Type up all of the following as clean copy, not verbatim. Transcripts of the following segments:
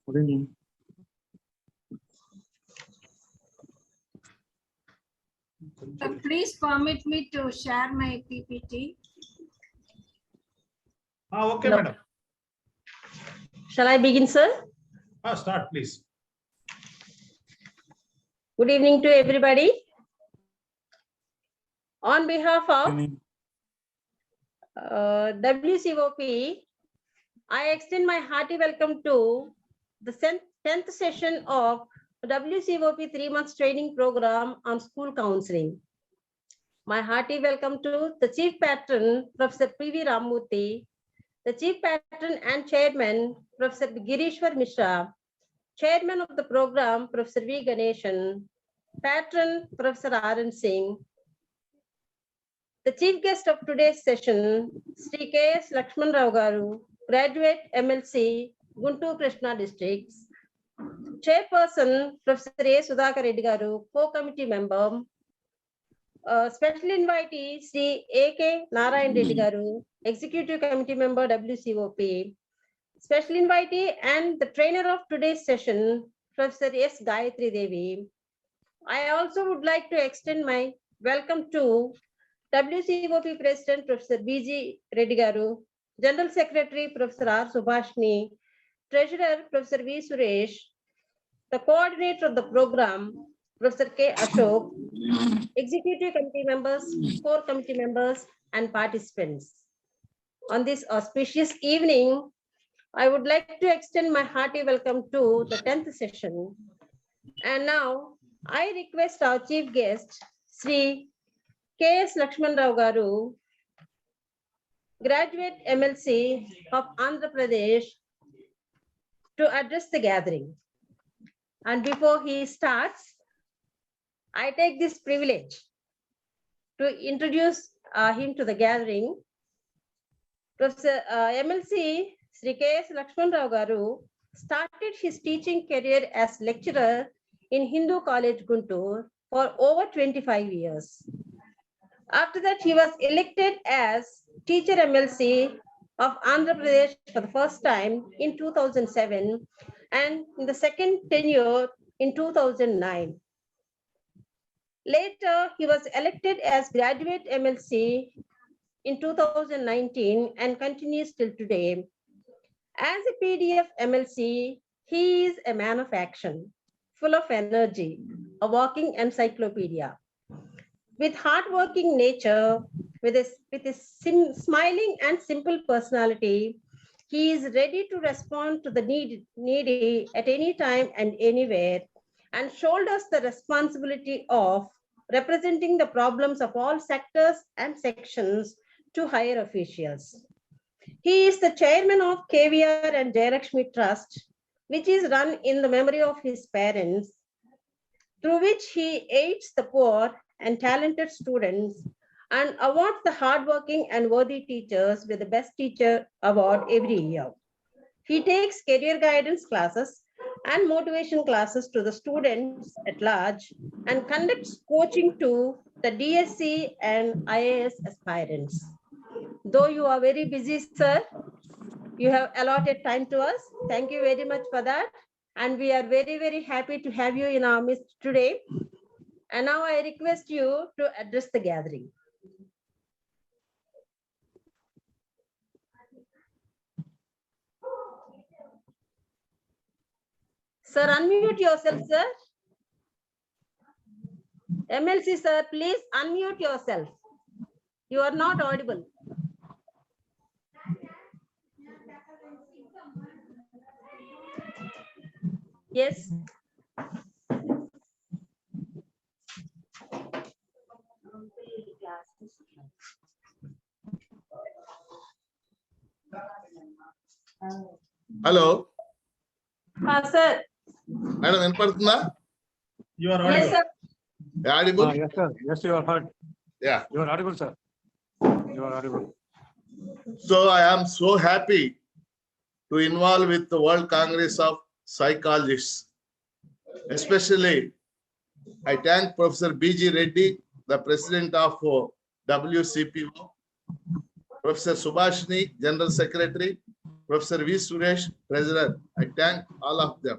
Good evening. Please permit me to share my PPT. Okay, No. madam. Shall I begin, sir? Start, please. Good evening to everybody. On behalf Good of evening. WCOP, I extend my hearty welcome to the 10th session of WCOP 3 months training program on school counseling. My hearty welcome to the Chief Patron, Professor P.V. Ramurthy, the Chief Patron and Chairman, Professor Girishwar Mishra, Chairman of the program, Professor V. Ganeshan, Patron, Professor R.N. Singh, the chief guest of today's session, Sri K.S. Lakshman Rao Garu, graduate MLC, Guntur Krishna districts, Chairperson, Professor A. Sudhakar Reddy Garu, co-committee member, special invitee, Sri A.K. Narayan Reddy Garu, executive committee member, WCOP, special invitee and the trainer of today's session, Professor S. Gayatri Devi. I also would like to extend my welcome to WCOP President, Professor B.G. Reddy Garu, General Secretary, Professor R. Subhashni, Treasurer, Professor V. Suresh, the coordinator of the program, Professor K. Ashok, executive committee members, core committee members, and participants. On this auspicious evening, I would like to extend my hearty welcome to the 10th session. And now, I request our chief guest, Sri K.S. Lakshman Rao Garu, graduate MLC of Andhra Pradesh, to address the gathering. And before he starts, I take this privilege to introduce him to the gathering. Professor MLC Sri K.S. Lakshman Rao Garu started his teaching career as lecturer in Hindu College, Guntur, for over 25 years. After that, he was elected as teacher MLC of Andhra Pradesh for the first time in 2007 and in the second tenure in 2009. Later, he was elected as graduate MLC in 2019 and continues till today. As a PDF MLC, he is a man of action, full of energy, a walking encyclopedia. With hardworking nature, with a smiling and simple personality, he is ready to respond to the needy at any time and anywhere, and shoulders the responsibility of representing the problems of all sectors and sections to higher officials. He is the chairman of KVR and Jayalakshmi Trust, which is run in the memory of his parents, through which he aids the poor and talented students and awards the hardworking and worthy teachers with the Best Teacher Award every year. He takes career guidance classes and motivation classes to the students at large and conducts coaching to the DSC and IAS aspirants. Though you are very busy, sir, you have allotted time to us. Thank you very much for that. And we are very, very happy to have you in our midst today. And now I request you to address the gathering. Sir, unmute yourself, sir. MLC, sir, please unmute yourself. You are not audible. Yes. Hello. Sir. Madam, Enpartna? You are audible. Yes, sir. Audible? Yes, sir. Yes, you are heard. Yeah. You are audible, sir. You are audible. So I am so happy to involve with the World Congress of Psychologists. Especially, I thank Professor B.G. Reddy, the president of WCPO, Professor Subhashni, General Secretary, Professor V. Suresh, Treasurer. I thank all of them.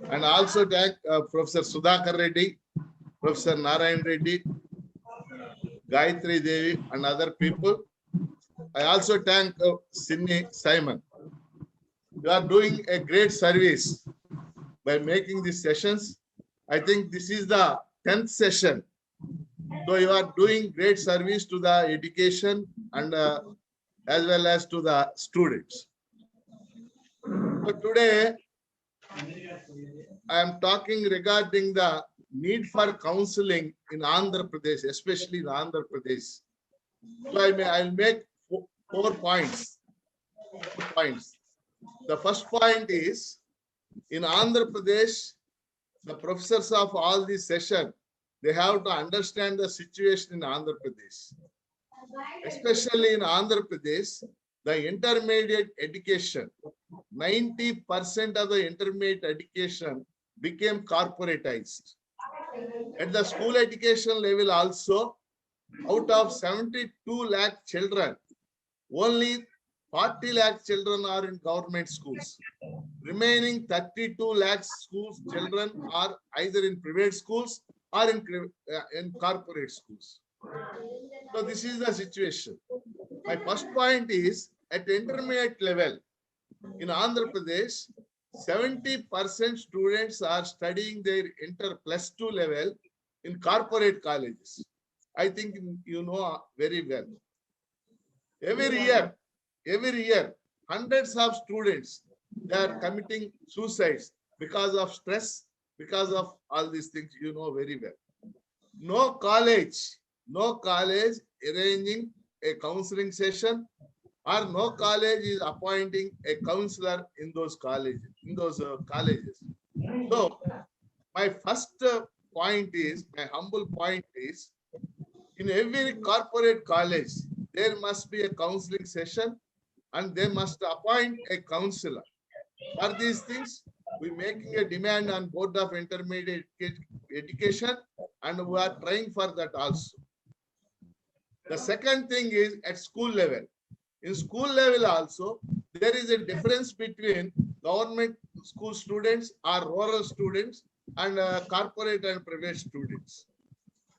And also thank Professor Sudhakar Reddy, Professor Narayan Reddy, Gayatri Devi, and other people. I also thank Sydney Simon. You are doing a great service by making these sessions. I think this is the 10th session. So you are doing great service to the education and as well as to the students. So today, I am talking regarding the need for counseling in Andhra Pradesh, especially in Andhra Pradesh. So I'll make 4 points. The first point is, in Andhra Pradesh, the professors of all these sessions, they have to understand the situation in Andhra Pradesh. Especially in Andhra Pradesh, the intermediate education, 90% of the intermediate education became corporatized. At the school education level also, out of 72 lakh children, only 40 lakh children are in government schools. Remaining 32 lakh schools children are either in private schools or in corporate schools. So this is the situation. My first point is, at intermediate level in Andhra Pradesh, 70% students are studying their inter +2 level in corporate colleges. I think you know very well. Every year, hundreds of students, they are committing suicides because of stress, because of all these things, you know very well. No college arranging a counseling session, or no college is appointing a counselor in those colleges. So my first point is, my humble point is, in every corporate college, there must be a counseling session and they must appoint a counselor. For these things, we're making a demand on Board of Intermediate Education, and we are trying for that also. The second thing is at school level. In school level also, there is a difference between government school students or rural students and corporate and private students.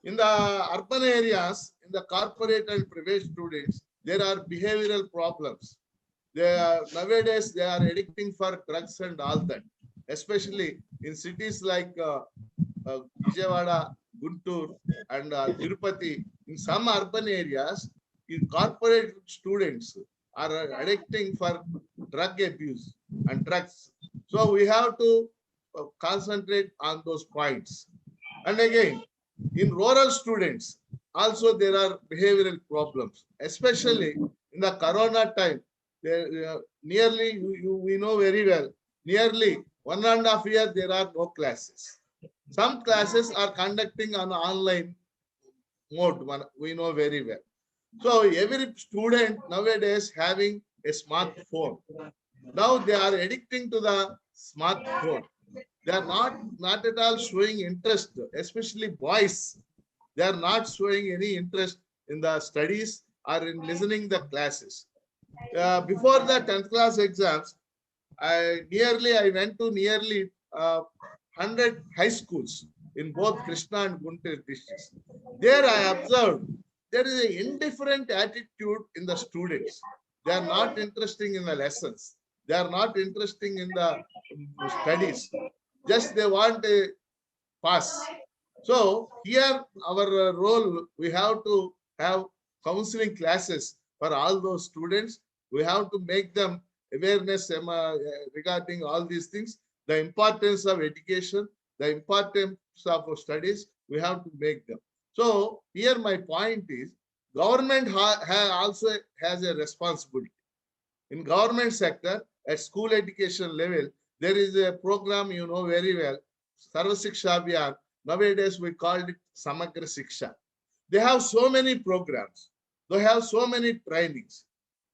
In the urban areas, in the corporate and private students, there are behavioral problems. Nowadays, they are addicting for drugs and all that, especially in cities like Vijayawada, Guntur, and Tirupati. In some urban areas, in corporate students are addicting for drug abuse and drugs. So we have to concentrate on those points. And again, in rural students, also there are behavioral problems, especially in the Corona time. Nearly, we know very well, nearly 1.5 years there are no classes. Some classes are conducting on online mode, we know very well. So every student nowadays having a smartphone. Now they are addicting to the smartphone. They are not at all showing interest, especially boys. They are not showing any interest in the studies or in listening the classes. Before the 10th class exams, I went to nearly 100 high schools in both Krishna and Guntur districts. There I observed there is an indifferent attitude in the students. They are not interested in the lessons. They are not interested in the studies. Just they want a pass. So here our role, we have to have counseling classes for all those students. We have to make them awareness regarding all these things, the importance of education, the importance of studies, we have to make them. So here my point is, government also has a responsibility. In government sector, at school education level, there is a program you know very well, Sarva Shiksha Abhiyan. Nowadays we called it Samagra Shiksha. They have so many programs. They have so many trainings,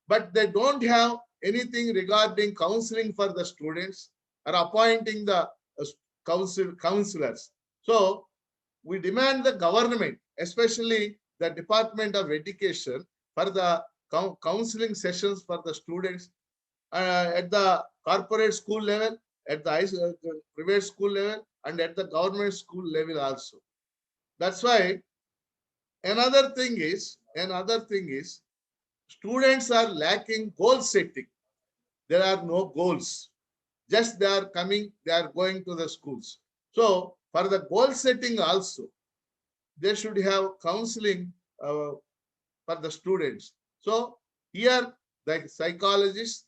but they don't have anything regarding counseling for the students or appointing the counselors. So we demand the government, especially the Department of Education, for the counseling sessions for the students at the corporate school level, at the private school level, and at the government school level also. That's why another thing is, students are lacking goal setting. There are no goals. Just they are coming, they are going to the schools. So for the goal setting also, they should have counseling for the students. So here, the psychologists,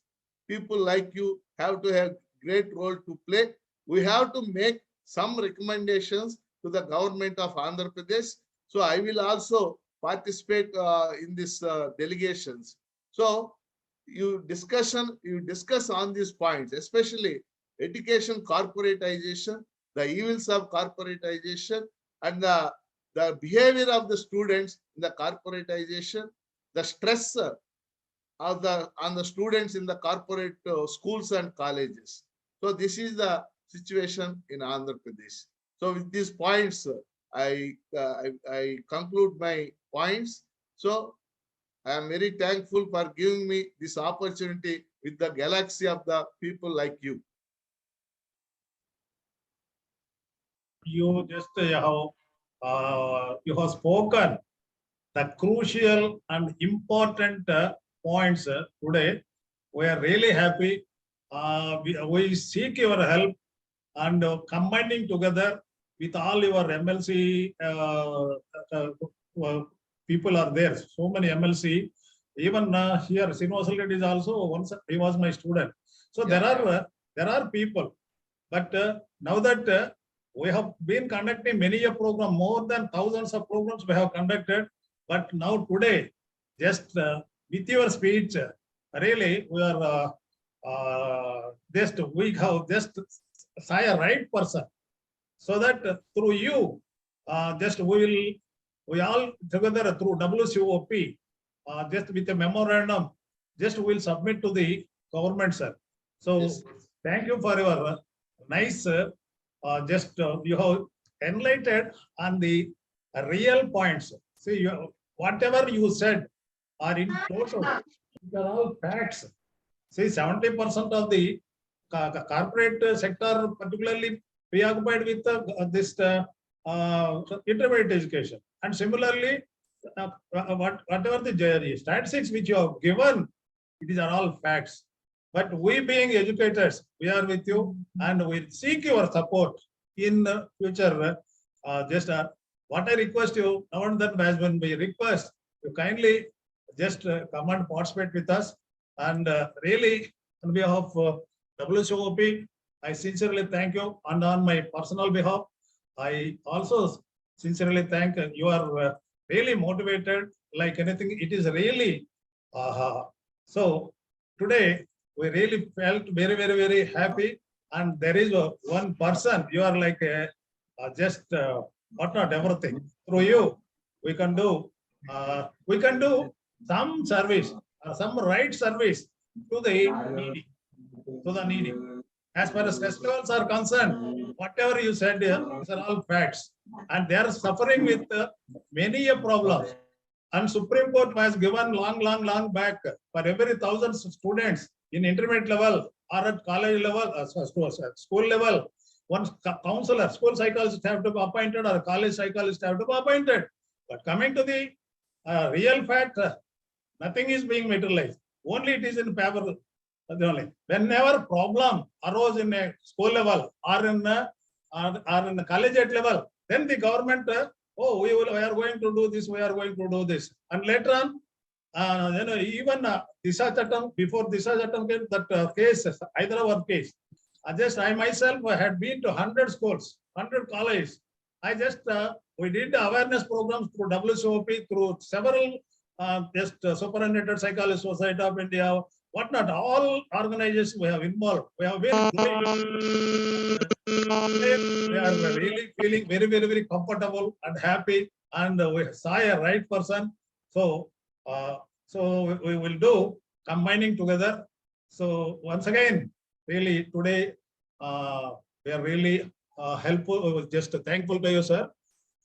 people like you have to have great role to play. We have to make some recommendations to the government of Andhra Pradesh. So I will also participate in this delegations. So you discuss on these points, especially education corporatization, the evils of corporatization, and the behavior of the students in the corporatization, the stress on the students in the corporate schools and colleges. So this is the situation in Andhra Pradesh. So with these points, I conclude my points. So I am very thankful for giving me this opportunity with the galaxy of the people like you. You just you have spoken the crucial and important points today. We are really happy. We seek your help and combining together with all your MLC people are there. So many MLC. Even here, Srinivas Reddy is also once he was my student. So there are people, but now that we have been conducting many a program, more than thousands of programs we have conducted. But now today, just with your speech, really we are we have just say a right person, so that through you, we all together through WCOP, just with a memorandum, just we will submit to the government, sir. So Yes. thank you for your nice, you have enlightened on the real points. See, whatever you said are in total, they are all facts. See, 70% of the corporate sector, particularly preoccupied with this intermediate education. And similarly, whatever the statistics which you have given, it are all facts. But we being educators, we are with you and we seek your support in future. What I request you, now and then as when we request, you kindly just come and participate with us. And really, on behalf of WCOP, I sincerely thank you. And on my personal behalf, I also sincerely thank you. You are really motivated like anything. It is really, so today we really felt very, very, very happy. And there is one person, you are like just what not everything. Through you, we can do some service, some right service to the needy. As far as festivals are concerned, whatever you said here, these are all facts. And they are suffering with many problems. And Supreme Court has given long back for every 1,000 students in intermediate level or at college level, school level, one counselor, school psychologist have to be appointed or college psychologist have to be appointed. But coming to the real fact, nothing is being materialized. Only it is in paper. Whenever problem arose in a school level or in a collegiate level, then the government, we are going to do this, we are going to do this. And later on, even Disha Chattam, before Disha Chattam came, that case, Hyderabad case, I myself had been to 100 schools, 100 colleges. We did awareness programs through WCOP, through several Superannuated Psychology Society of India, whatnot, all organizations we have involved. We have been we are really feeling very, very, very comfortable and happy, and we saw a right person. So, we will do combining together. So once again, really today we are really helpful. Just thankful to you, sir.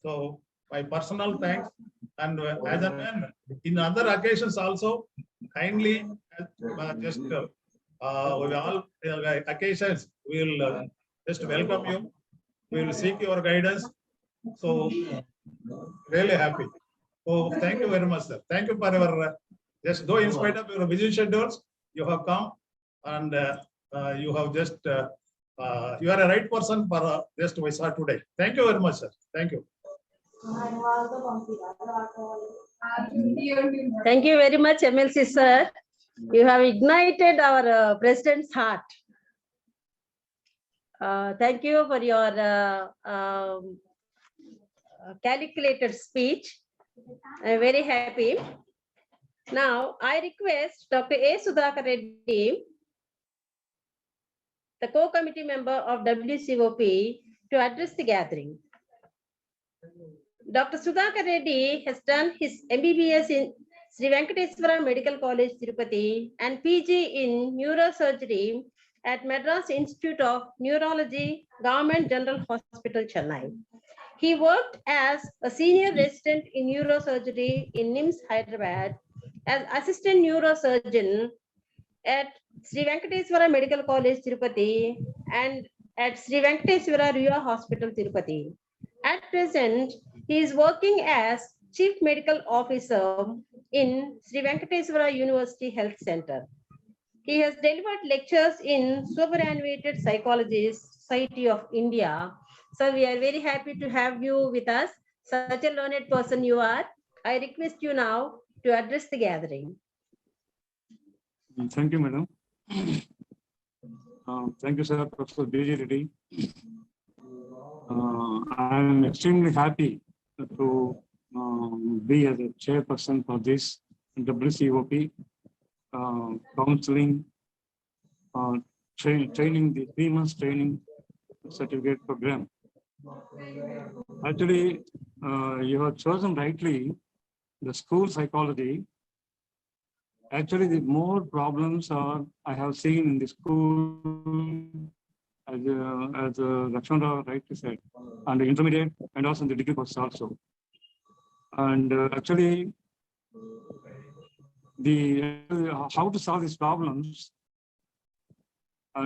So my personal thanks, and as and when in other occasions also, kindly just with all occasions, we will just welcome you. We will seek your guidance. So really happy. So thank you very much, sir. Thank you for your just though in spite of your busy schedules, you have come and you have just you are a right person for just we saw today. Thank you very much, sir. Thank you. Thank you very much, MLC sir. You have ignited our president's heart. Thank you for your calculated speech. I'm very happy. Now, I request Dr. A. Sudhakar Reddy, the co-committee member of WCOP, to address the gathering. Dr. Sudhakar Reddy has done his MBBS in Sri Venkateswara Medical College, Tirupati, and PG in neurosurgery at Madras Institute of Neurology, Government General Hospital, Chennai. He worked as a senior resident in neurosurgery in NIMS, Hyderabad, as assistant neurosurgeon at Sri Venkateswara Medical College, Tirupati, and at Sri Venkateswara Ruya Hospital, Tirupati. At present, he is working as Chief Medical Officer in Sri Venkateswara University Health Center. He has delivered lectures in Superannuated Psychologists Society of India. So we are very happy to have you with us. Such a learned person you are. I request you now to address the gathering. Thank you, madam. Thank you, sir, Professor B.G. Reddy. I'm extremely happy to be as a chairperson for this WCOP counseling training, the 3 months training certificate program. Actually, you have chosen rightly the school psychology. Actually, the more problems are I have seen in the school, as Lakshmana rightly said, and the intermediate and also in the degree course also. And actually, the how to solve these problems,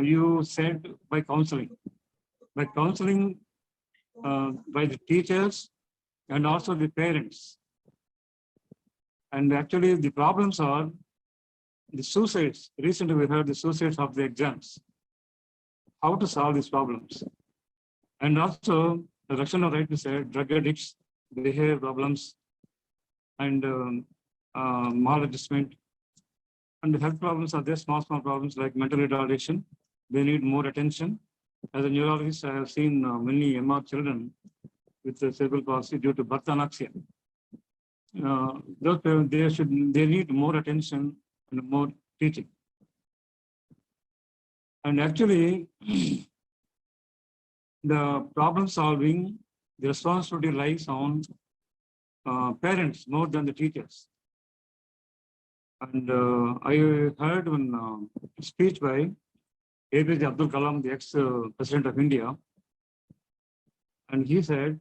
you said by counseling. By counseling by the teachers and also the parents. And actually the problems are the suicides. Recently we heard the suicides of the exams. How to solve these problems. And also, the Lakshmana rightly said, drug addicts, behavior problems, and maladjustment. And the health problems are there, small problems like mental retardation. They need more attention. As a neurologist, I have seen many MR children with cerebral palsy due to birth anoxia. They need more attention and more teaching. And actually, the problem solving, the responsibility lies on parents more than the teachers. And I heard one speech by APJ Abdul Kalam, the ex-president of India, and he said,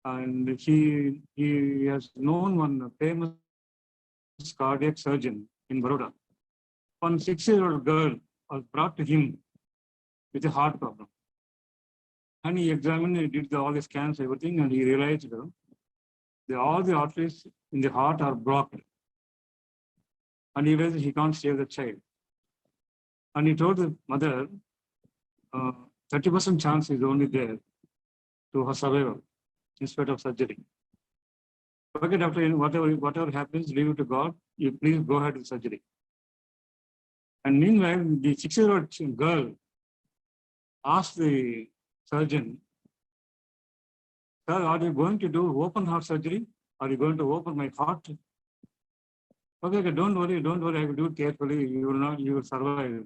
and he has known one famous cardiac surgeon in Baroda. One 6-year-old girl was brought to him with a heart problem. And he examined, he did all the scans, everything, and he realized that all the arteries in the heart are blocked. And he realized he can't save the child. And he told the mother, 30% chance is only there to her survival in spite of surgery. Okay, doctor, whatever happens, leave it to God. You please go ahead with surgery. And meanwhile, the 6-year-old girl asked the surgeon, sir, are you going to do open heart surgery? Are you going to open my heart? Okay, don't worry, I will do it carefully. You will survive.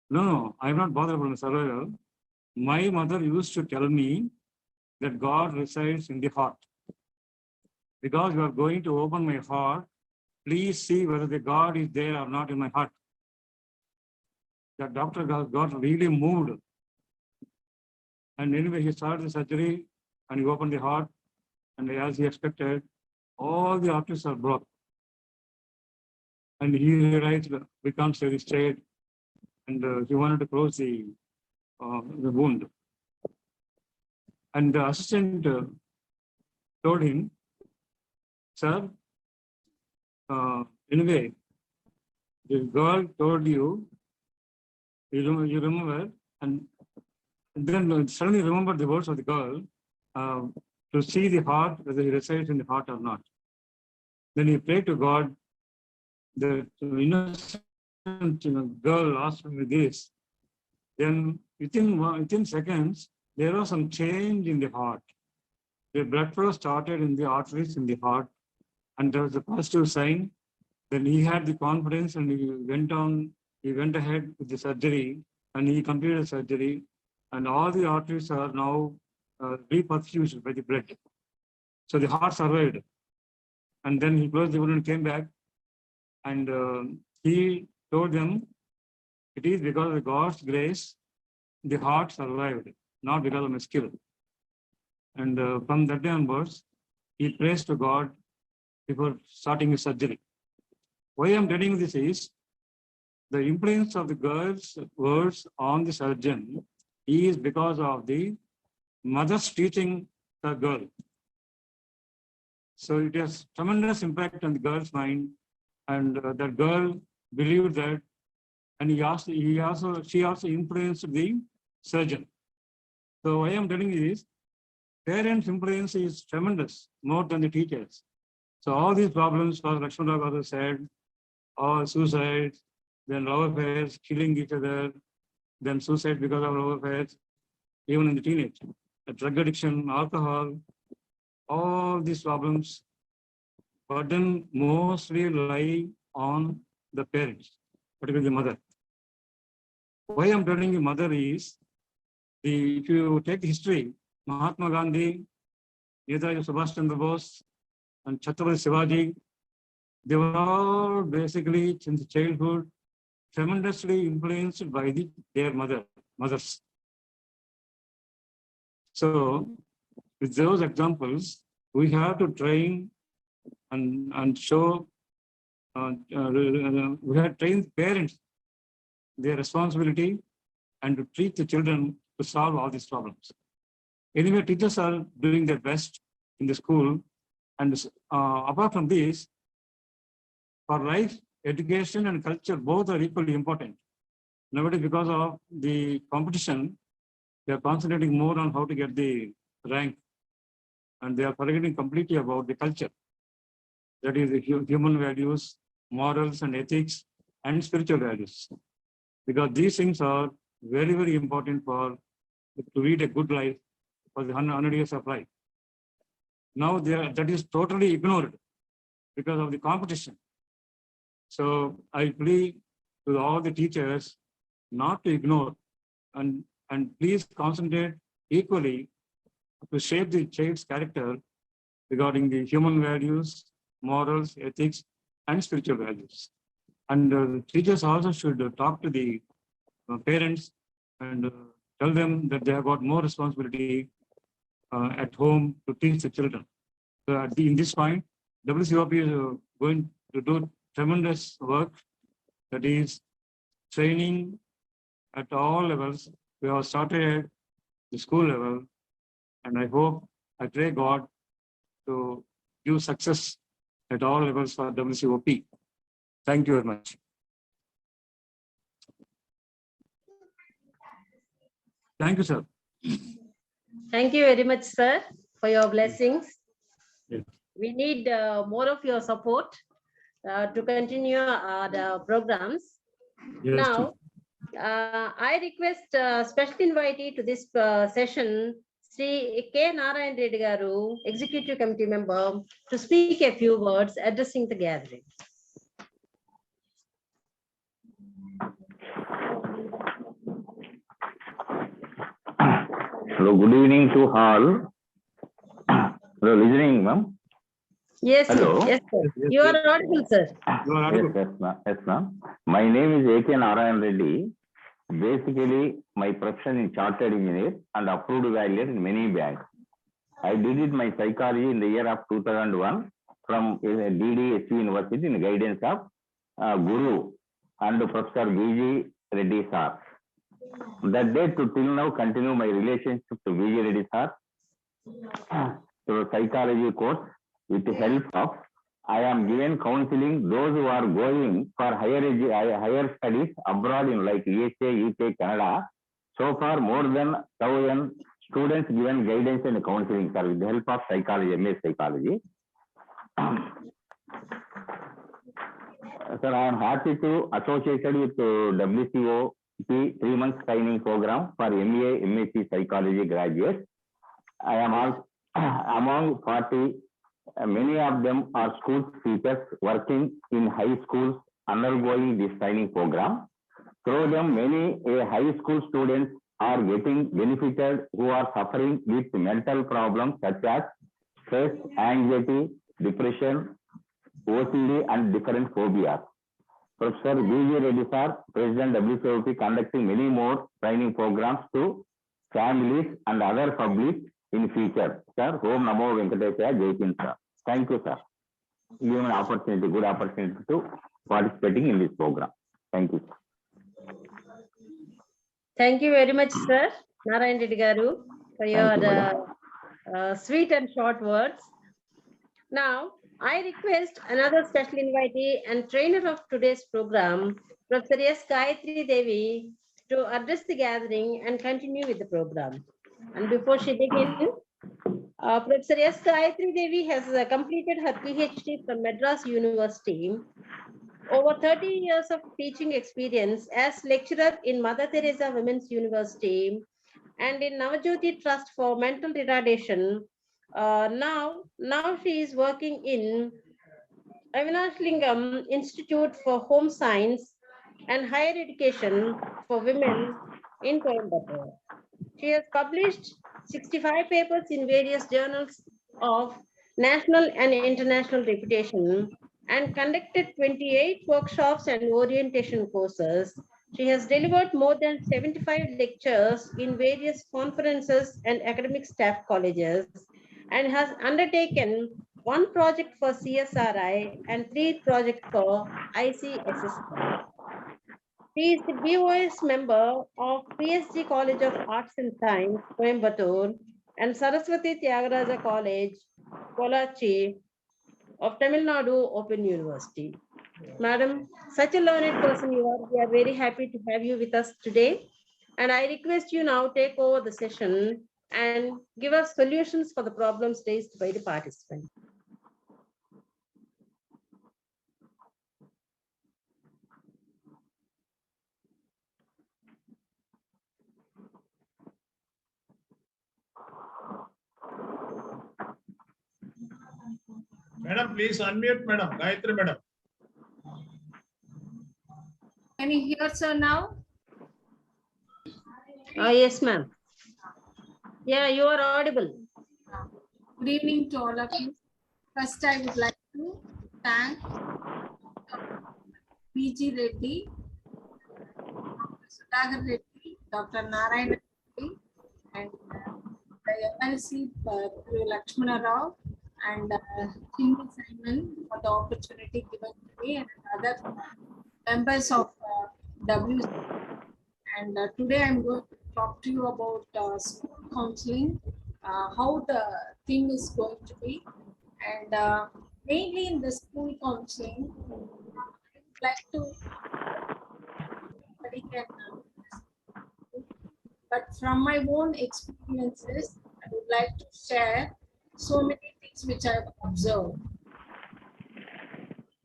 No, I am not bothered about the survival. My mother used to tell me that God resides in the heart. Because you are going to open my heart, please see whether the God is there or not in my heart. The doctor got really moved. And anyway, he started the surgery and he opened the heart. And as he expected, all the arteries are blocked. and he realized we can't stay this trade, and he wanted to close the wound. And the assistant told him, sir, anyway, the girl told you, you remember, and then suddenly remembered the words of the girl to see the heart, whether he resides in the heart or not. Then he prayed to God. The innocent girl asked me this. Then within seconds, there was some change in the heart. The blood flow started in the arteries in the heart, and there was a positive sign. Then he had the confidence, and he went ahead with the surgery, and he completed the surgery, and all the arteries are now reperfused by the blood. So the heart survived. And then he closed the wound and came back, and he told them, it is because of God's grace, the heart survived, not because of my skill. And from that day onwards, he prays to God before starting his surgery. Why I'm telling you this is, the influence of the girl's words on the surgeon is because of the mother's teaching the girl. So it has tremendous impact on the girl's mind, and that girl believed that, and she also influenced the surgeon. So why I'm telling you this, parents' influence is tremendous, more than the teachers. So all these problems, as Lakshmana Guru said, all suicide, then love affairs, killing each other, then suicide because of love affairs, even in the teenage, drug addiction, alcohol, all these problems burden mostly lie on the parents, particularly the mother. Why I'm telling you mother is, if you take history, Mahatma Gandhi, Netaji Subhash Chandra Bose, and Chhatrapati Shivaji, they were all basically since childhood tremendously influenced by their mothers. So with those examples, we have to train and show, we have trained parents their responsibility and to treat the children to solve all these problems. Anyway, teachers are doing their best in the school, and apart from this, for life, education and culture both are equally important. Nowadays, because of the competition, they are concentrating more on how to get the rank, and they are forgetting completely about the culture. That is the human values, morals and ethics, and spiritual values. Because these things are very, very important to lead a good life for the 100 years of life. Now that is totally ignored because of the competition. So I plead to all the teachers not to ignore and please concentrate equally to shape the child's character regarding the human values, morals, ethics, and spiritual values. And teachers also should talk to the parents and tell them that they have got more responsibility at home to teach the children. So in this point, WCOP is going to do tremendous work, that is training at all levels. We have started at the school level, and I pray God to give success at all levels for WCOP. Thank you very much. Thank you, sir. Thank you very much, sir, for your blessings. Yes. We need more of your support to continue the programs. Yes, Now, I request special invitee to this session, Sri K. Narayan Reddy Garu, Executive Committee member, to speak a few words addressing the gathering. Hello, good evening to all. Hello, listening, ma'am? Yes, Hello. yes, sir. Yes, You are yes. audible, sir. You are audible. Yes, ma'am. My name is A.K. Narayan Reddy. Basically, my profession is chartered engineer and approved valuer in many banks. I did my psychology in the year of 2001 from DDSU University in the guidance of Guru and Professor B.G. Reddy sir. That day to till now continue my relationship to B.G. Reddy sir. So psychology course with the help of I am given counseling those who are going for higher studies abroad in like USA, UK, Canada. So far more than 1,000 students given guidance and counseling sir with the help of psychology, MA psychology. Sir, I am happy to associated with WCOP 3-month training program for MA, MSc psychology graduates. I am all among 40. Many of them are school teachers working in high schools undergoing this training program. Through them, many high school students are getting benefited who are suffering with mental problems such as stress, anxiety, depression, OCD, and different phobias. Professor B.G. Reddy sir, President WCOP, conducting many more training programs to families and other public in future. Sir, Om Namo Venkatesaya, Jai Hind, sir. Thank you, sir. Given an opportunity, good opportunity to participating in this program. Thank you. Thank you very much, sir, Narayan Reddy Garu, for Thank you, your sweet and short words. Now, I request another special invitee and trainer of today's program, Professor S. Gayatri Devi, to address the gathering and continue with the program. And before she begins, Professor S. Gayatri Devi has completed her PhD from Madras University. Over 30 years of teaching experience as lecturer in Mother Teresa Women's University and in Navajyoti Trust for Mental Retardation. Now she is working in Avinash Lingam Institute for Home Science and Higher Education for Women in Coimbatore. She has published 65 papers in various journals of national and international reputation and conducted 28 workshops and orientation courses. She has delivered more than 75 lectures in various conferences and academic staff colleges and has undertaken 1 project for CSRI and 3 projects for ICSSI. She is the BOS member of PSG College of Arts and Science, Coimbatore, and Saraswati Tyagaraja College, Pollachi of Tamil Nadu Open University. Madam, such a learned person you are. We are very happy to have you with us today. And I request you now take over the session and give us solutions for the problems raised by the participants. Madam, please unmute, Madam. Gayatri, Madam. Can you hear sir now? Yes, ma'am. Yeah, you are audible. Good evening to all of you. First, I would like to thank B.G. Reddy, Dr. Sudhakar Reddy, Dr. Narayan Reddy, and the MLC Lakshmana Rao and Chinni Simon for the opportunity given to me and other members of WCOP. And today I'm going to talk to you about school counseling, how the thing is going to be, and mainly in the school counseling, I would like to, but from my own experiences, I would like to share so many things which I've observed.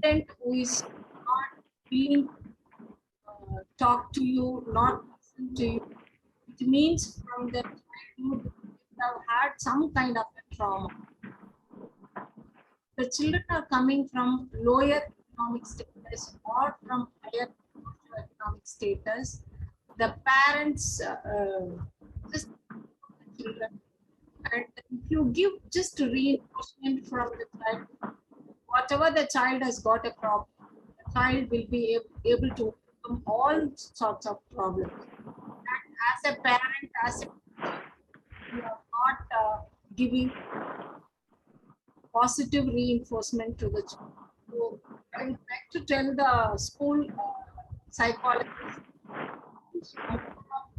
Student who is not willing to talk to you, not listen to you, it means from the childhood you have had some kind of a trauma. The children are coming from lower economic status or from higher economic status. The parents just the children, and if you give just reinforcement from the child, whatever the child has got a problem, the child will be able to overcome all sorts of problems. And as a parent, as a you are not giving positive reinforcement to the child. So I would like to tell the school psychologist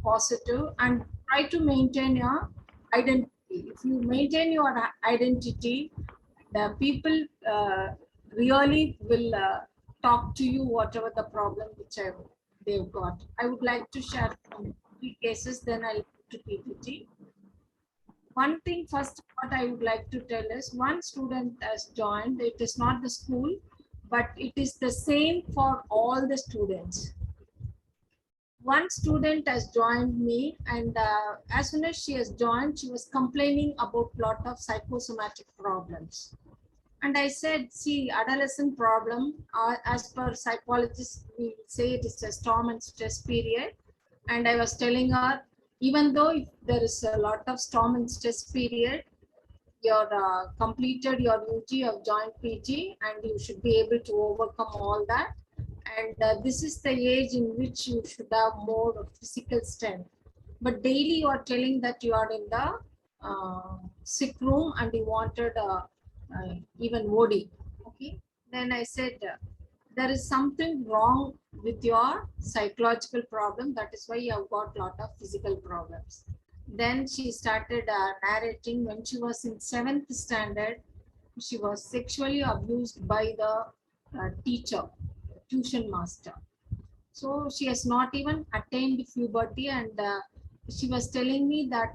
positive and try to maintain your identity. If you maintain your identity, the people really will talk to you whatever the problem they've got. I would like to share some 3 cases, then I'll go to PPT. One thing first, what I would like to tell is one student has joined. It is not the school, but it is the same for all the students. One student has joined me, and as soon as she has joined, she was complaining about lot of psychosomatic problems. And I said, see, adolescent problem, as per psychologists, we say it is a storm and stress period. And I was telling her, even though if there is a lot of storm and stress period, you're completed your UG, you have joined PG, and you should be able to overcome all that. And this is the age in which you should have more physical strength. But daily you are telling that you are in the sick room and you wanted even OD. Okay. Then I said, there is something wrong with your psychological problem. That is why you have got a lot of physical problems. Then she started narrating when she was in 7th standard, she was sexually abused by the teacher, tuition master. So she has not even attained puberty, and she was telling me that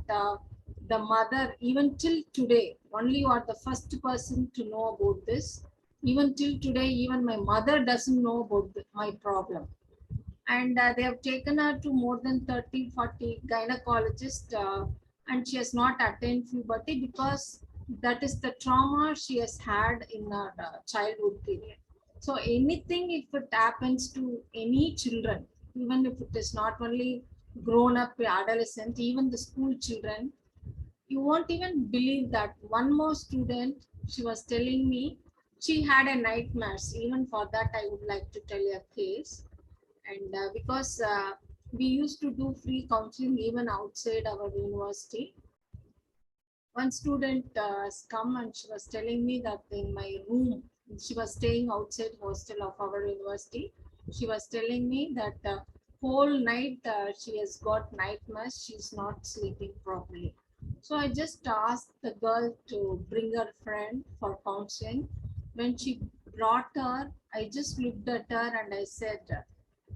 the mother, even till today, only you are the first person to know about this. Even till today, even my mother doesn't know about my problem. And they have taken her to more than 30, 40 gynecologists, and she has not attained puberty because that is the trauma she has had in her childhood period. So anything, if it happens to any children, even if it is not only grown up adolescent, even the school children, you won't even believe that one more student, she was telling me, she had a nightmares. Even for that, I would like to tell you a case. And because we used to do free counseling even outside our university, one student has come and she was telling me that in my room, she was staying outside hostel of our university. She was telling me that whole night she has got nightmares, she's not sleeping properly. So I just asked the girl to bring her friend for counseling. When she brought her, I just looked at her and I said,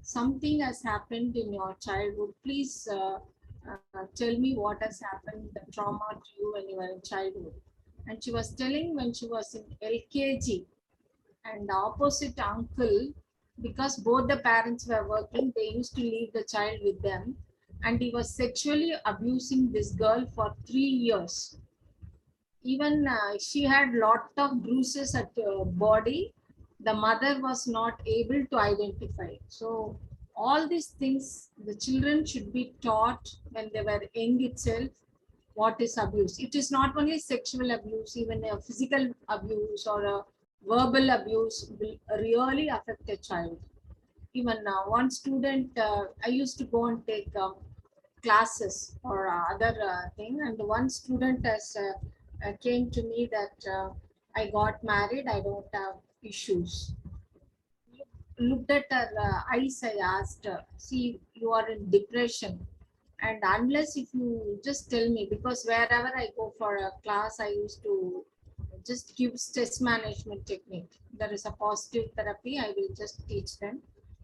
something has happened in your childhood. Please tell me what has happened, the trauma to you when you were in childhood. And she was telling when she was in LKG, and the opposite uncle, because both the parents were working, they used to leave the child with them, and he was sexually abusing this girl for 3 years. Even she had lot of bruises at her body. The mother was not able to identify. So all these things, the children should be taught when they were young itself, what is abuse. It is not only sexual abuse, even a physical abuse or a verbal abuse will really affect a child. Even one student, I used to go and take classes or other thing, and one student has came to me that I got married, I don't have issues. Looked at her eyes, I asked her, see, you are in depression, and unless if you just tell me, because wherever I go for a class, I used to just give stress management technique. There is a positive therapy, I will just teach them.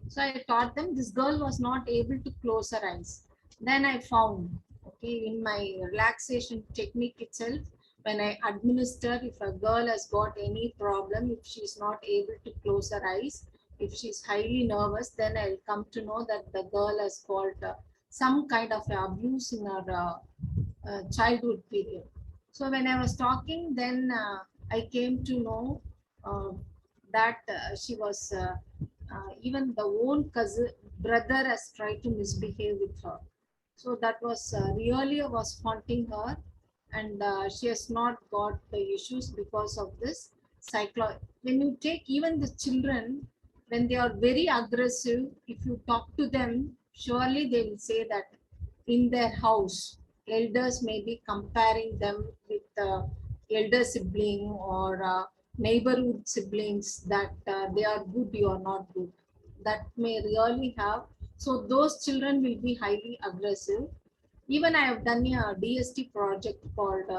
So I taught them. This girl was not able to close her eyes. Then I found, okay, in my relaxation technique itself, when I administer, if a girl has got any problem, if she's not able to close her eyes, if she's highly nervous, then I'll come to know that the girl has got some kind of abuse in her childhood period. So when I was talking, then I came to know uh, that she was even the own cousin brother has tried to misbehave with her. So that was really was haunting her, and she has not got the issues because of this cyclo. When you take even the children, when they are very aggressive, if you talk to them, surely they will say that in their house, elders may be comparing them with elder sibling, or neighborhood siblings that they are good, you are not good. That may really have. So those children will be highly aggressive. Even I have done a DST project called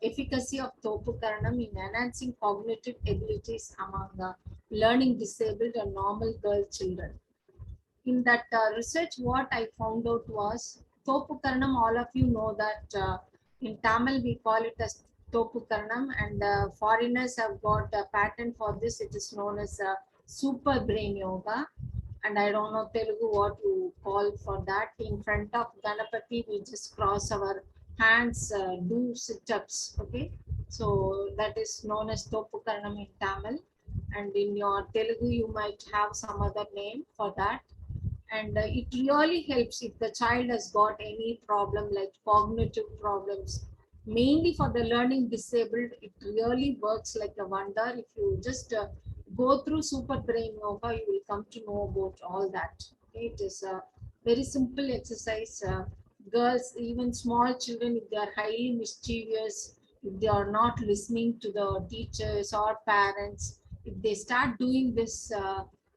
Efficacy of Thopu Karanam in Enhancing Cognitive Abilities Among Learning Disabled and Normal Girl Children. In that research, what I found out was Thopu Karanam, all of you know that in Tamil we call it as Thopu Karanam, and foreigners have got a patent for this. It is known as super brain yoga. And I don't know Telugu what you call for that. In front of Ganapati, we just cross our hands, do sit-ups. Okay, so that is known as Thopu Karanam in Tamil, and in your Telugu you might have some other name for that. And it really helps if the child has got any problem like cognitive problems, mainly for the learning disabled. It really works like a wonder. If you just go through super brain yoga, you will come to know about all that. Okay? It is a very simple exercise. Girls, even small children, if they are highly mischievous, if they are not listening to the teachers or parents, if they start doing this,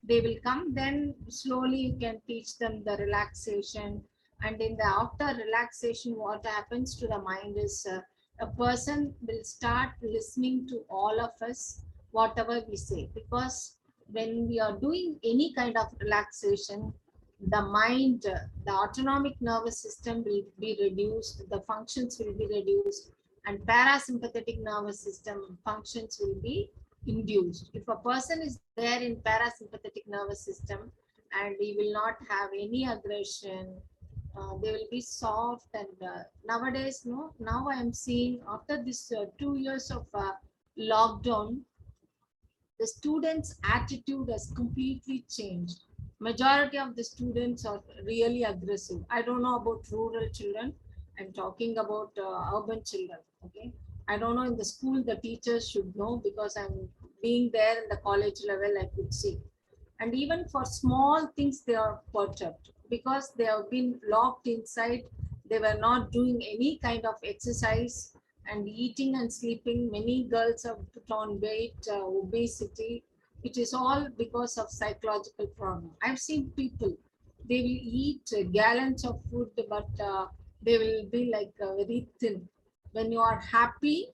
they will come. Then slowly you can teach them the relaxation. And in the after relaxation, what happens to the mind is a person will start listening to all of us, whatever we say, because when we are doing any kind of relaxation, the mind, the autonomic nervous system will be reduced, the functions will be reduced, and parasympathetic nervous system functions will be induced. If a person is there in parasympathetic nervous system and he will not have any aggression, they will be soft. And nowadays, no, now I am seeing after this 2 years of lockdown, the students' attitude has completely changed. Majority of the students are really aggressive. I don't know about rural children. I'm talking about urban children. Okay. I don't know in the school, the teachers should know because I'm being there in the college level, I could see. And even for small things, they are perturbed because they have been locked inside. They were not doing any kind of exercise and eating and sleeping. Many girls have put on weight, obesity. It is all because of psychological problem. I've seen people, they will eat gallons of food, but they will be like very thin. When you are happy,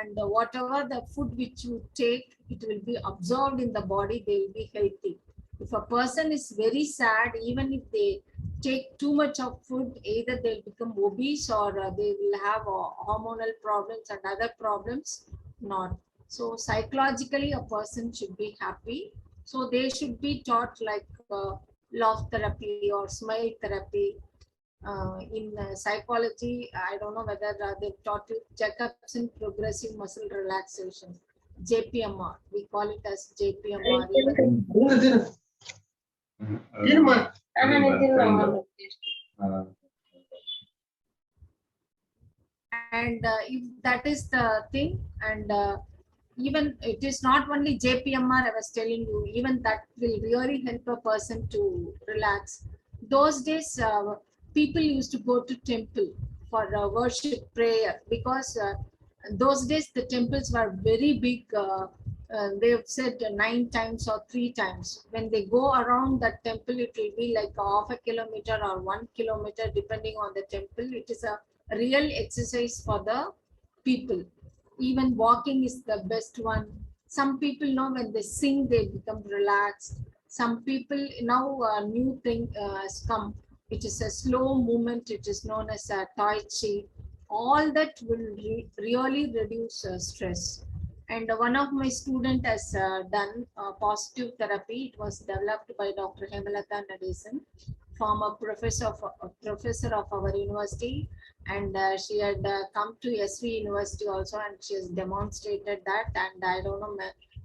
and whatever the food which you take, it will be absorbed in the body, they will be healthy. If a person is very sad, even if they take too much of food, either they'll become obese or they will have hormonal problems and other problems. Not so psychologically a person should be happy, so they should be taught like love therapy or smile therapy. In psychology, I don't know whether they've taught you checkups in progressive muscle relaxation, JPMR. We call it as JPMR. And if that is the thing, and even it is not only JPMR, I was telling you, even that will really help a person to relax. Those days, people used to go to temple for worship prayer because those days the temples were very big. They have said 9 times or 3 times. When they go around that temple, it will be like half a kilometer or 1 kilometer, depending on the temple. It is a real exercise for the people. Even walking is the best one. Some people know when they sing, they become relaxed. Some people now a new thing has come. It is a slow movement. It is known as a Tai Chi. All that will really reduce stress. And one of my student has done positive therapy. It was developed by Dr. Hemalata Nadesan, former professor of our university, and she had come to SV University also, and she has demonstrated that. And I don't know,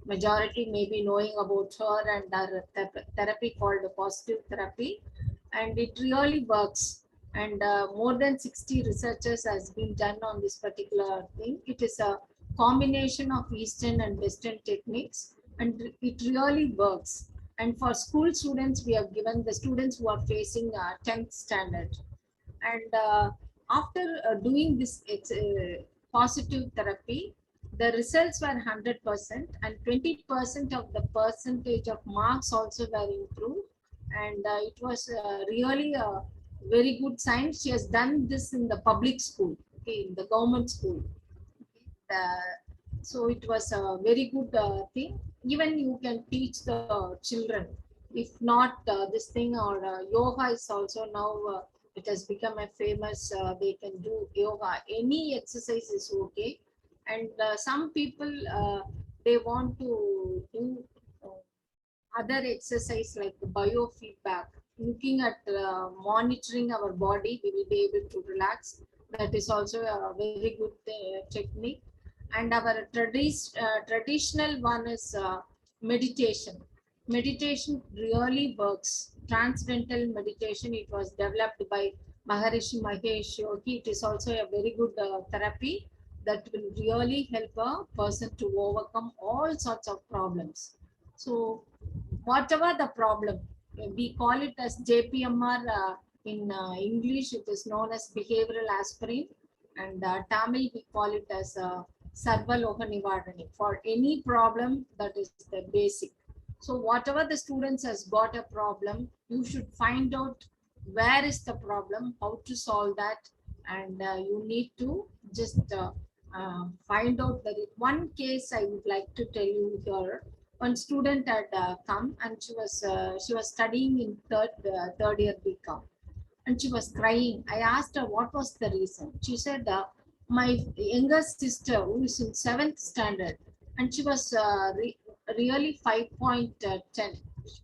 majority may be knowing about her and her therapy called positive therapy, and it really works. And more than 60 researchers has been done on this particular thing. It is a combination of Eastern and Western techniques, and it really works. And for school students, we have given the students who are facing 10th standard. And after doing this positive therapy, the results were 100% and 20% of the percentage of marks also were improved. And it was really a very good sign. She has done this in the public school, okay, in the government school. So it was a very good thing. Even you can teach the children. If not this thing or yoga is also now it has become a famous. They can do yoga. Any exercise is okay. And some people they want to do other exercise like biofeedback. Looking at monitoring our body, we will be able to relax. That is also a very good technique. And our traditional one is meditation. Meditation really works. Transcendental meditation, it was developed by Maharishi Mahesh Yogi. It is also a very good therapy that will really help a person to overcome all sorts of problems. So whatever the problem, we call it as JPMR in English, it is known as behavioral aspirin, and Tamil we call it as Sarvaloka Nivarani. For any problem, that is the basic. So whatever the students has got a problem, you should find out where is the problem, how to solve that, and you need to just find out. That one case I would like to tell you here. One student had come and she was studying in third year BCom, and she was crying. I asked her what was the reason. She said my younger sister who is in 7th standard, and she was really 5.10,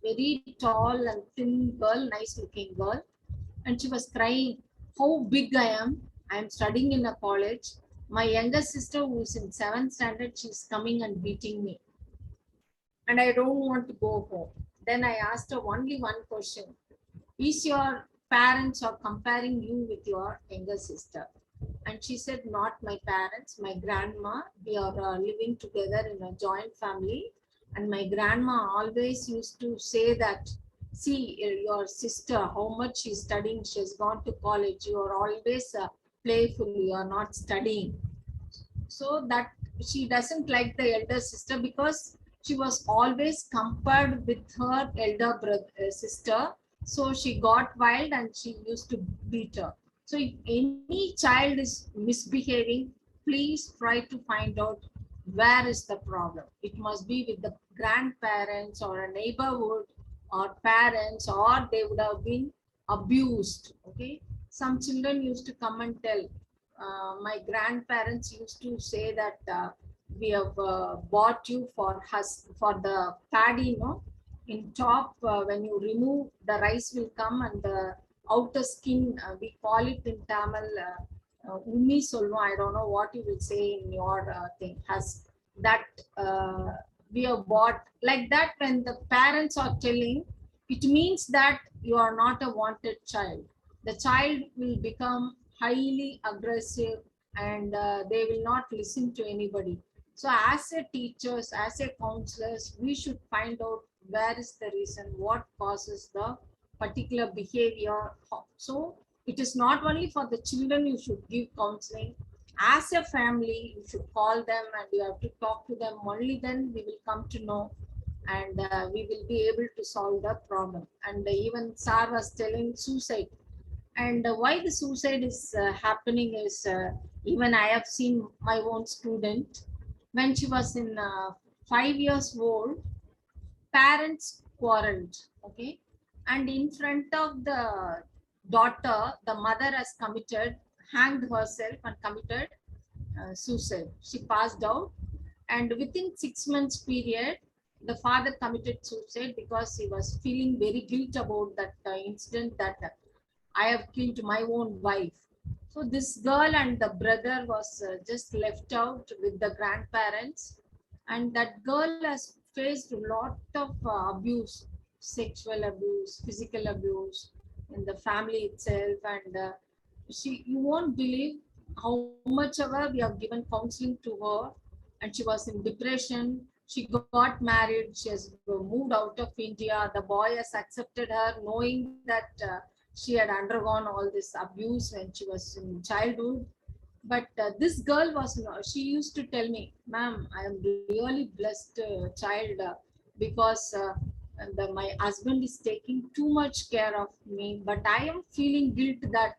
very tall and thin girl, nice looking girl, and she was crying, how big I am. I am studying in a college. My younger sister who is in 7th standard, she is coming and beating me, and I don't want to go home. Then I asked her only one question. Is your parents are comparing you with your younger sister? And she said, not my parents, my grandma. We are living together in a joint family. And my grandma always used to say that, see, your sister, how much she's studying, she has gone to college. You are always playful, you are not studying. So that she doesn't like the elder sister because she was always compared with her elder brother, sister. So she got wild and she used to beat her. So if any child is misbehaving, please try to find out where is the problem. It must be with the grandparents or a neighborhood or parents, or they would have been abused. Okay. Some children used to come and tell, my grandparents used to say that we have bought you for the paddy, no? In top, when you remove, the rice will come and the outer skin, we call it in Tamil, umi solva. I don't know what you will say in your thing, has that we have bought like that. When the parents are telling, it means that you are not a wanted child. The child will become highly aggressive and they will not listen to anybody. So as a teachers, as a counselors, we should find out where is the reason, what causes the particular behavior. So it is not only for the children you should give counseling. As a family, you should call them and you have to talk to them. Only then we will come to know, and we will be able to solve the problem. And even Sar was telling suicide. And why the suicide is happening is, even I have seen my own student, when she was in 5 years old, parents quarreled, okay? And in front of the daughter, the mother has hanged herself and committed suicide. She passed out, and within 6 months period, the father committed suicide because he was feeling very guilt about that incident, that I have killed my own wife. So this girl and the brother was just left out with the grandparents, and that girl has faced a lot of abuse, sexual abuse, physical abuse in the family itself, and you won't believe how much ever we have given counseling to her, and she was in depression. She got married, she has moved out of India. The boy has accepted her, knowing that she had undergone all this abuse when she was in childhood. But this girl was not, she used to tell me, ma'am, I am really blessed child because my husband is taking too much care of me, but I am feeling guilt that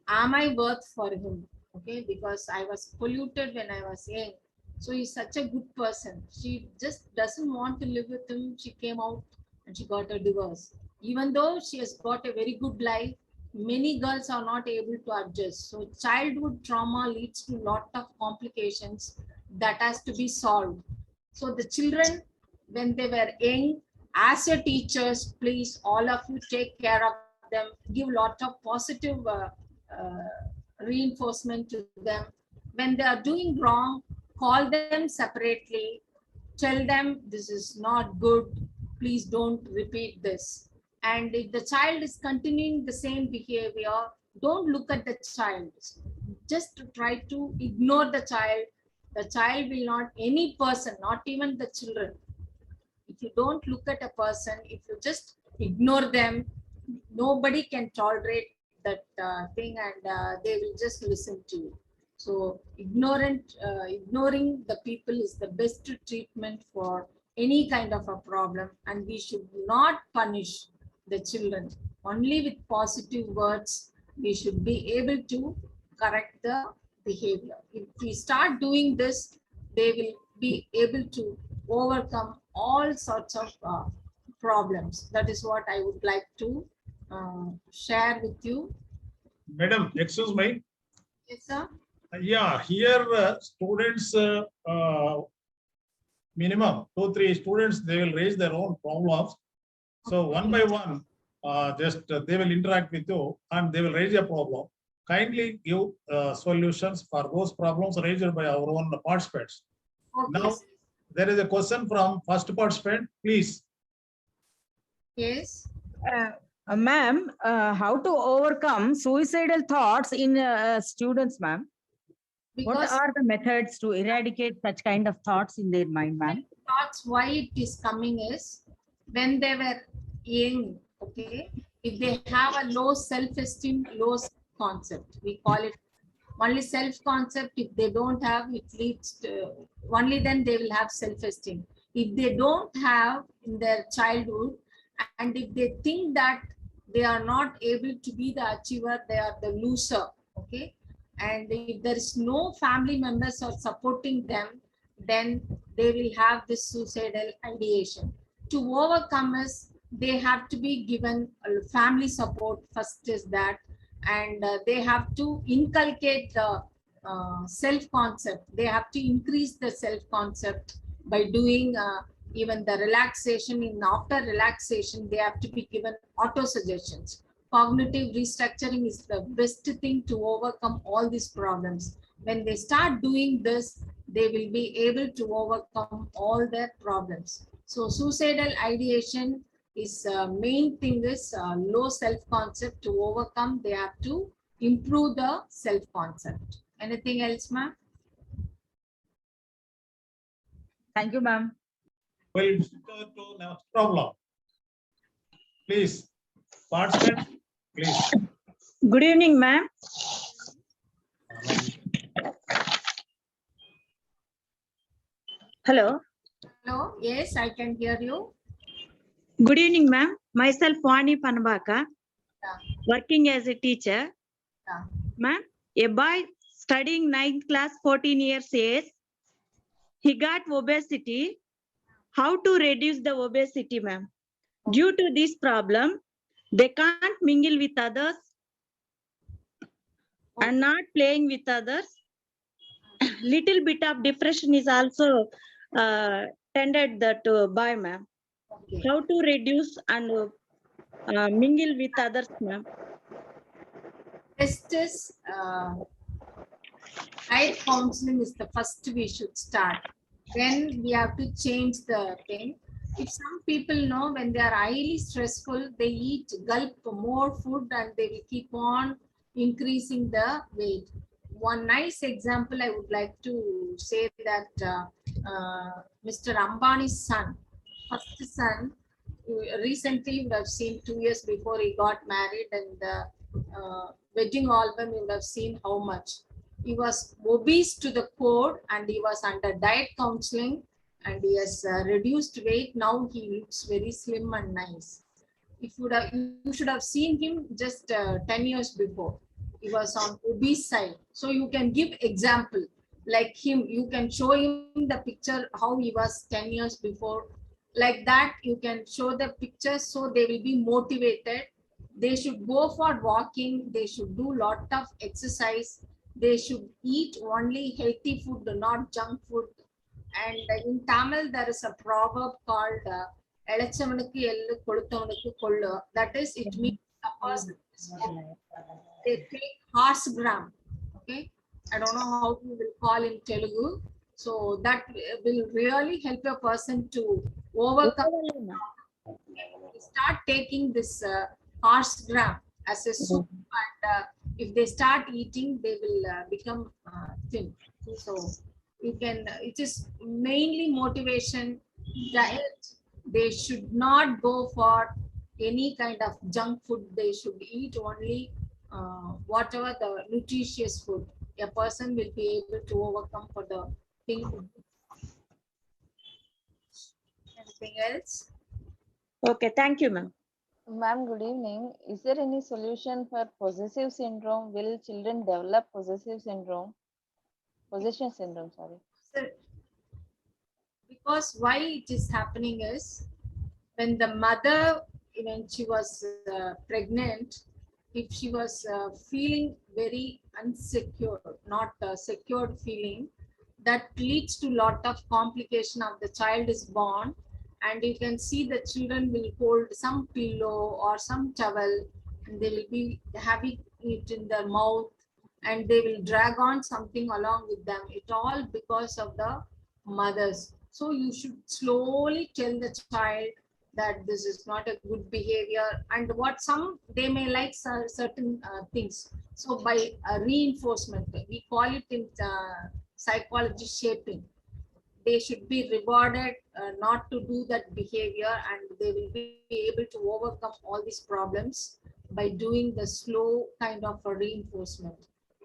am I worth for him? Okay, because I was polluted when I was young. So he's such a good person. She just doesn't want to live with him. She came out and she got a divorce. Even though she has got a very good life, many girls are not able to adjust. So childhood trauma leads to lot of complications that has to be solved. So the children, when they were young, as a teachers, please all of you take care of them, give lot of positive reinforcement to them. When they are doing wrong, call them separately, tell them this is not good, please don't repeat this. And if the child is continuing the same behavior, don't look at the child, just try to ignore the child. The child will not, any person, not even the children, if you don't look at a person, if you just ignore them, nobody can tolerate that thing, and they will just listen to you. So ignoring the people is the best treatment for any kind of a problem, and we should not punish the children. Only with positive words we should be able to correct the behavior. If we start doing this, they will be able to overcome all sorts of problems. That is what I would like to share with you. Madam, excuse me. Yes, sir. Yeah, here students, minimum 2-3 students, they will raise their own problems. So one by one, they will interact with you and they will raise a problem. Kindly give solutions for those problems raised by our own participants. Okay. Now, there is a question from first participant, please. Yes. Ma'am, how to overcome suicidal thoughts in students, ma'am? What Because are the methods to eradicate such kind of thoughts in their mind, ma'am? thoughts why it is coming is when they were young, okay, if they have a low self-esteem, low concept, we call it only self-concept. If they don't have, it leads to, only then they will have self-esteem. If they don't have in their childhood, and if they think that they are not able to be the achiever, they are the loser, okay, and if there is no family members are supporting them, then they will have this suicidal ideation. To overcome is they have to be given family support first is that, and they have to inculcate the self-concept. They have to increase the self-concept by doing even the relaxation. In after relaxation, they have to be given auto suggestions. Cognitive restructuring is the best thing to overcome all these problems. When they start doing this, they will be able to overcome all their problems. So suicidal ideation is main thing is low self-concept. To overcome, they have to improve the self-concept. Anything else, ma'am? Thank you, ma'am. We'll go to next problem. Please, participant, please. Good evening, ma'am. Hello. Hello, yes, I can hear you. Good evening, ma'am. Myself, Vani Panabaka, Yeah. working as a teacher. Yeah. Ma'am, a boy studying 9th class, 14 years age, he got obesity. How to reduce the obesity, ma'am? Due to this problem, they can't mingle with others and not playing with others. Little bit of depression is also tended that by, ma'am. Okay. How to reduce and mingle with others, ma'am? Best is diet counseling is the first we should start. Then we have to change the thing. If some people know when they are highly stressful, they eat gulp more food and they will keep on increasing the weight. One nice example I would like to say that Mr. Ambani's son, first son, recently you would have seen 2 years before he got married, and the wedding album you would have seen how much. He was obese to the core and he was under diet counseling and he has reduced weight. Now he looks very slim and nice. If you should have seen him just 10 years before. He was on obese side. So you can give example like him. You can show him the picture how he was 10 years before. Like that, you can show the pictures so they will be motivated. They should go for walking. They should do lot of exercise. They should eat only healthy food, not junk food. And in Tamil, there is a proverb called "Elachavanaku ellu koduthavanukku kollu." That is, it means a person they take horse gram. Okay, I don't know how we will call in Telugu. So that will really help a person to overcome. Start taking this horse gram as a soup, and if they start eating, they will become thin. So you can. It is mainly motivation, diet. They should not go for any kind of junk food. They should eat only whatever the nutritious food. A person will be able to overcome for the thing. Anything else? Okay, thank you, ma'am. Ma'am, good evening. Is there any solution for possessive syndrome? Will children develop possessive syndrome? Possession syndrome, sorry. So, because why it is happening is when the mother, when she was pregnant, if she was feeling very unsecure, not secured feeling, that leads to lot of complication of the child is born. And you can see the children will hold some pillow or some towel and they will be having it in their mouth and they will drag on something along with them. It all because of the mothers. So you should slowly tell the child that this is not a good behavior and what some they may like certain things. So by reinforcement, we call it in psychology shaping. They should be rewarded not to do that behavior and they will be able to overcome all these problems by doing the slow kind of a reinforcement.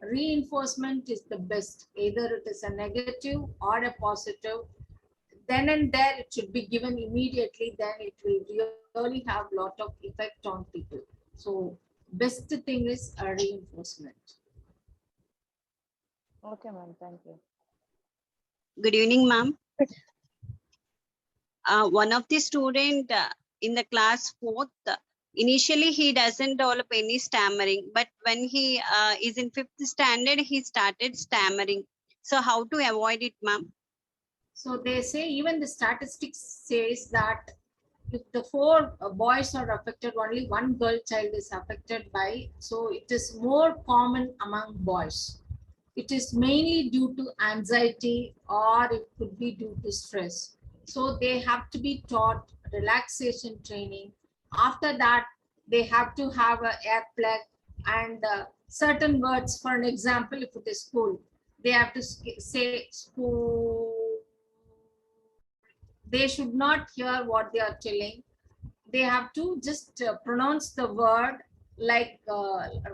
Reinforcement is the best, either it is a negative or a positive. Then and there it should be given immediately, then it will really have lot of effect on people. So best thing is a reinforcement. Okay, ma'am, thank you. Good evening, ma'am. One of the student in the class 4th, initially he doesn't develop any stammering, but when he is in 5th standard, he started stammering. So how to avoid it, ma'am? So they say, even the statistics says that if the 4 boys are affected, only 1 girl child is affected by, so it is more common among boys. It is mainly due to anxiety or it could be due to stress. So they have to be taught relaxation training. After that, they have to have a air plug and certain words. For an example, if it is school, they have to say school. They should not hear what they are telling. They have to just pronounce the word like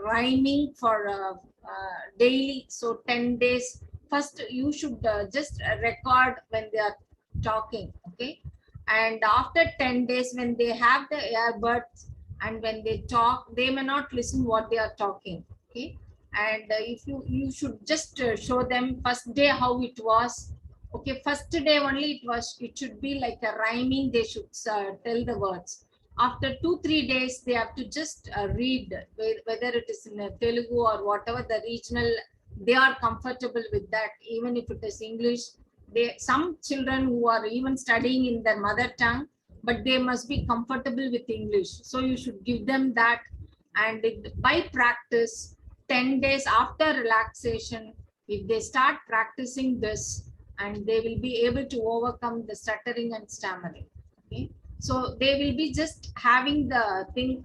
rhyming for daily. So 10 days. First, you should just record when they are talking. Okay. And after 10 days, when they have the earbuds and when they talk, they may not listen what they are talking. Okay. And if you should just show them first day how it was. Okay, first day only it should be like a rhyming. They should tell the words. After 2-3 days, they have to just read whether it is in Telugu or whatever the regional. They are comfortable with that. Even if it is English, some children who are even studying in their mother tongue, but they must be comfortable with English. So you should give them that, and by practice, 10 days after relaxation, if they start practicing this, and they will be able to overcome the stuttering and stammering. Okay, so they will be just having the thing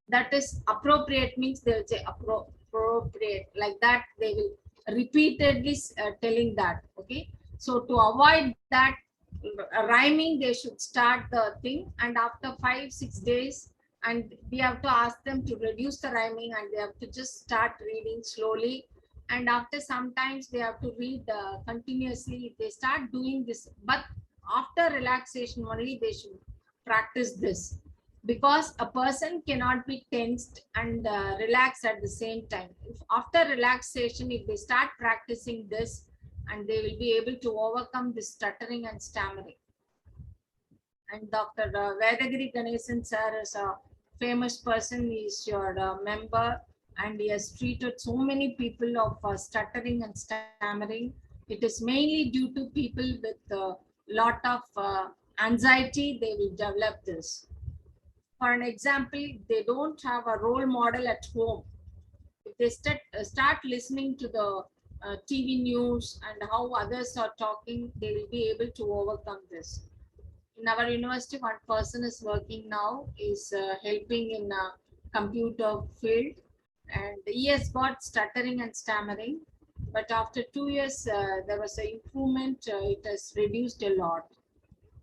that is appropriate, means they will say appropriate, like that they will repeatedly telling that. Okay, so to avoid that rhyming, they should start the thing, and after 5-6 days, and we have to ask them to reduce the rhyming and they have to just start reading slowly. and after sometimes they have to read continuously. They start doing this, but after relaxation only they should practice this, because a person cannot be tensed and relaxed at the same time. If after relaxation, if they start practicing this, and they will be able to overcome this stuttering and stammering. And Dr. Vedagiri Ganesan sir is a famous person. He is your member, and he has treated so many people of stuttering and stammering. It is mainly due to people with a lot of anxiety, they will develop this. For an example, they don't have a role model at home. If they start listening to the TV news and how others are talking, they will be able to overcome this. In our university, one person is working now, is helping in a computer field, and he has got stuttering and stammering, but after 2 years there was an improvement. It has reduced a lot.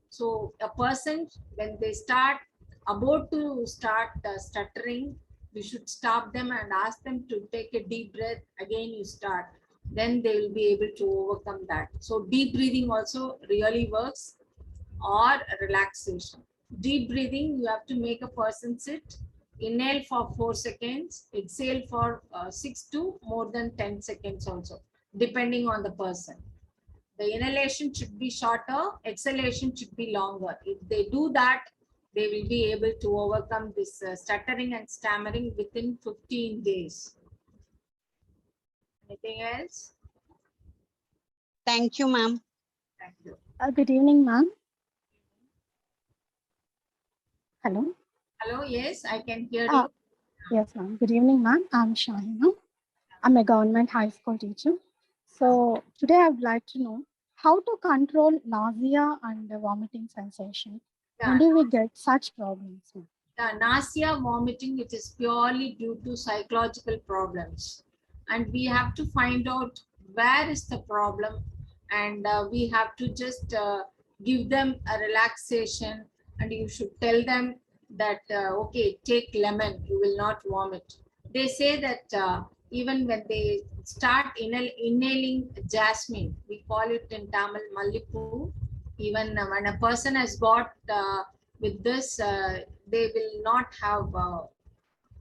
So a person, when they about to start stuttering, we should stop them and ask them to take a deep breath. Again you start, then they will be able to overcome that. So deep breathing also really works, or relaxation. Deep breathing, you have to make a person sit, inhale for 4 seconds, exhale for 6 to more than 10 seconds also, depending on the person. The inhalation should be shorter, exhalation should be longer. If they do that, they will be able to overcome this stuttering and stammering within 15 days. Anything else? Thank you, ma'am. Thank you. Good evening, ma'am. Hello. Hello, yes, I can hear you. Yes, ma'am. Good evening, ma'am. I'm Shahina. I'm a government high school teacher. So today I would like to know how to control nausea and vomiting sensation. When do we get such problems, ma'am? Nausea, vomiting, it is purely due to psychological problems, and we have to find out where is the problem, and we have to just give them a relaxation, and you should tell them that okay, take lemon, you will not vomit. They say that even when they start inhaling jasmine, we call it in Tamil Mallipu, even when a person has got with this, they will not have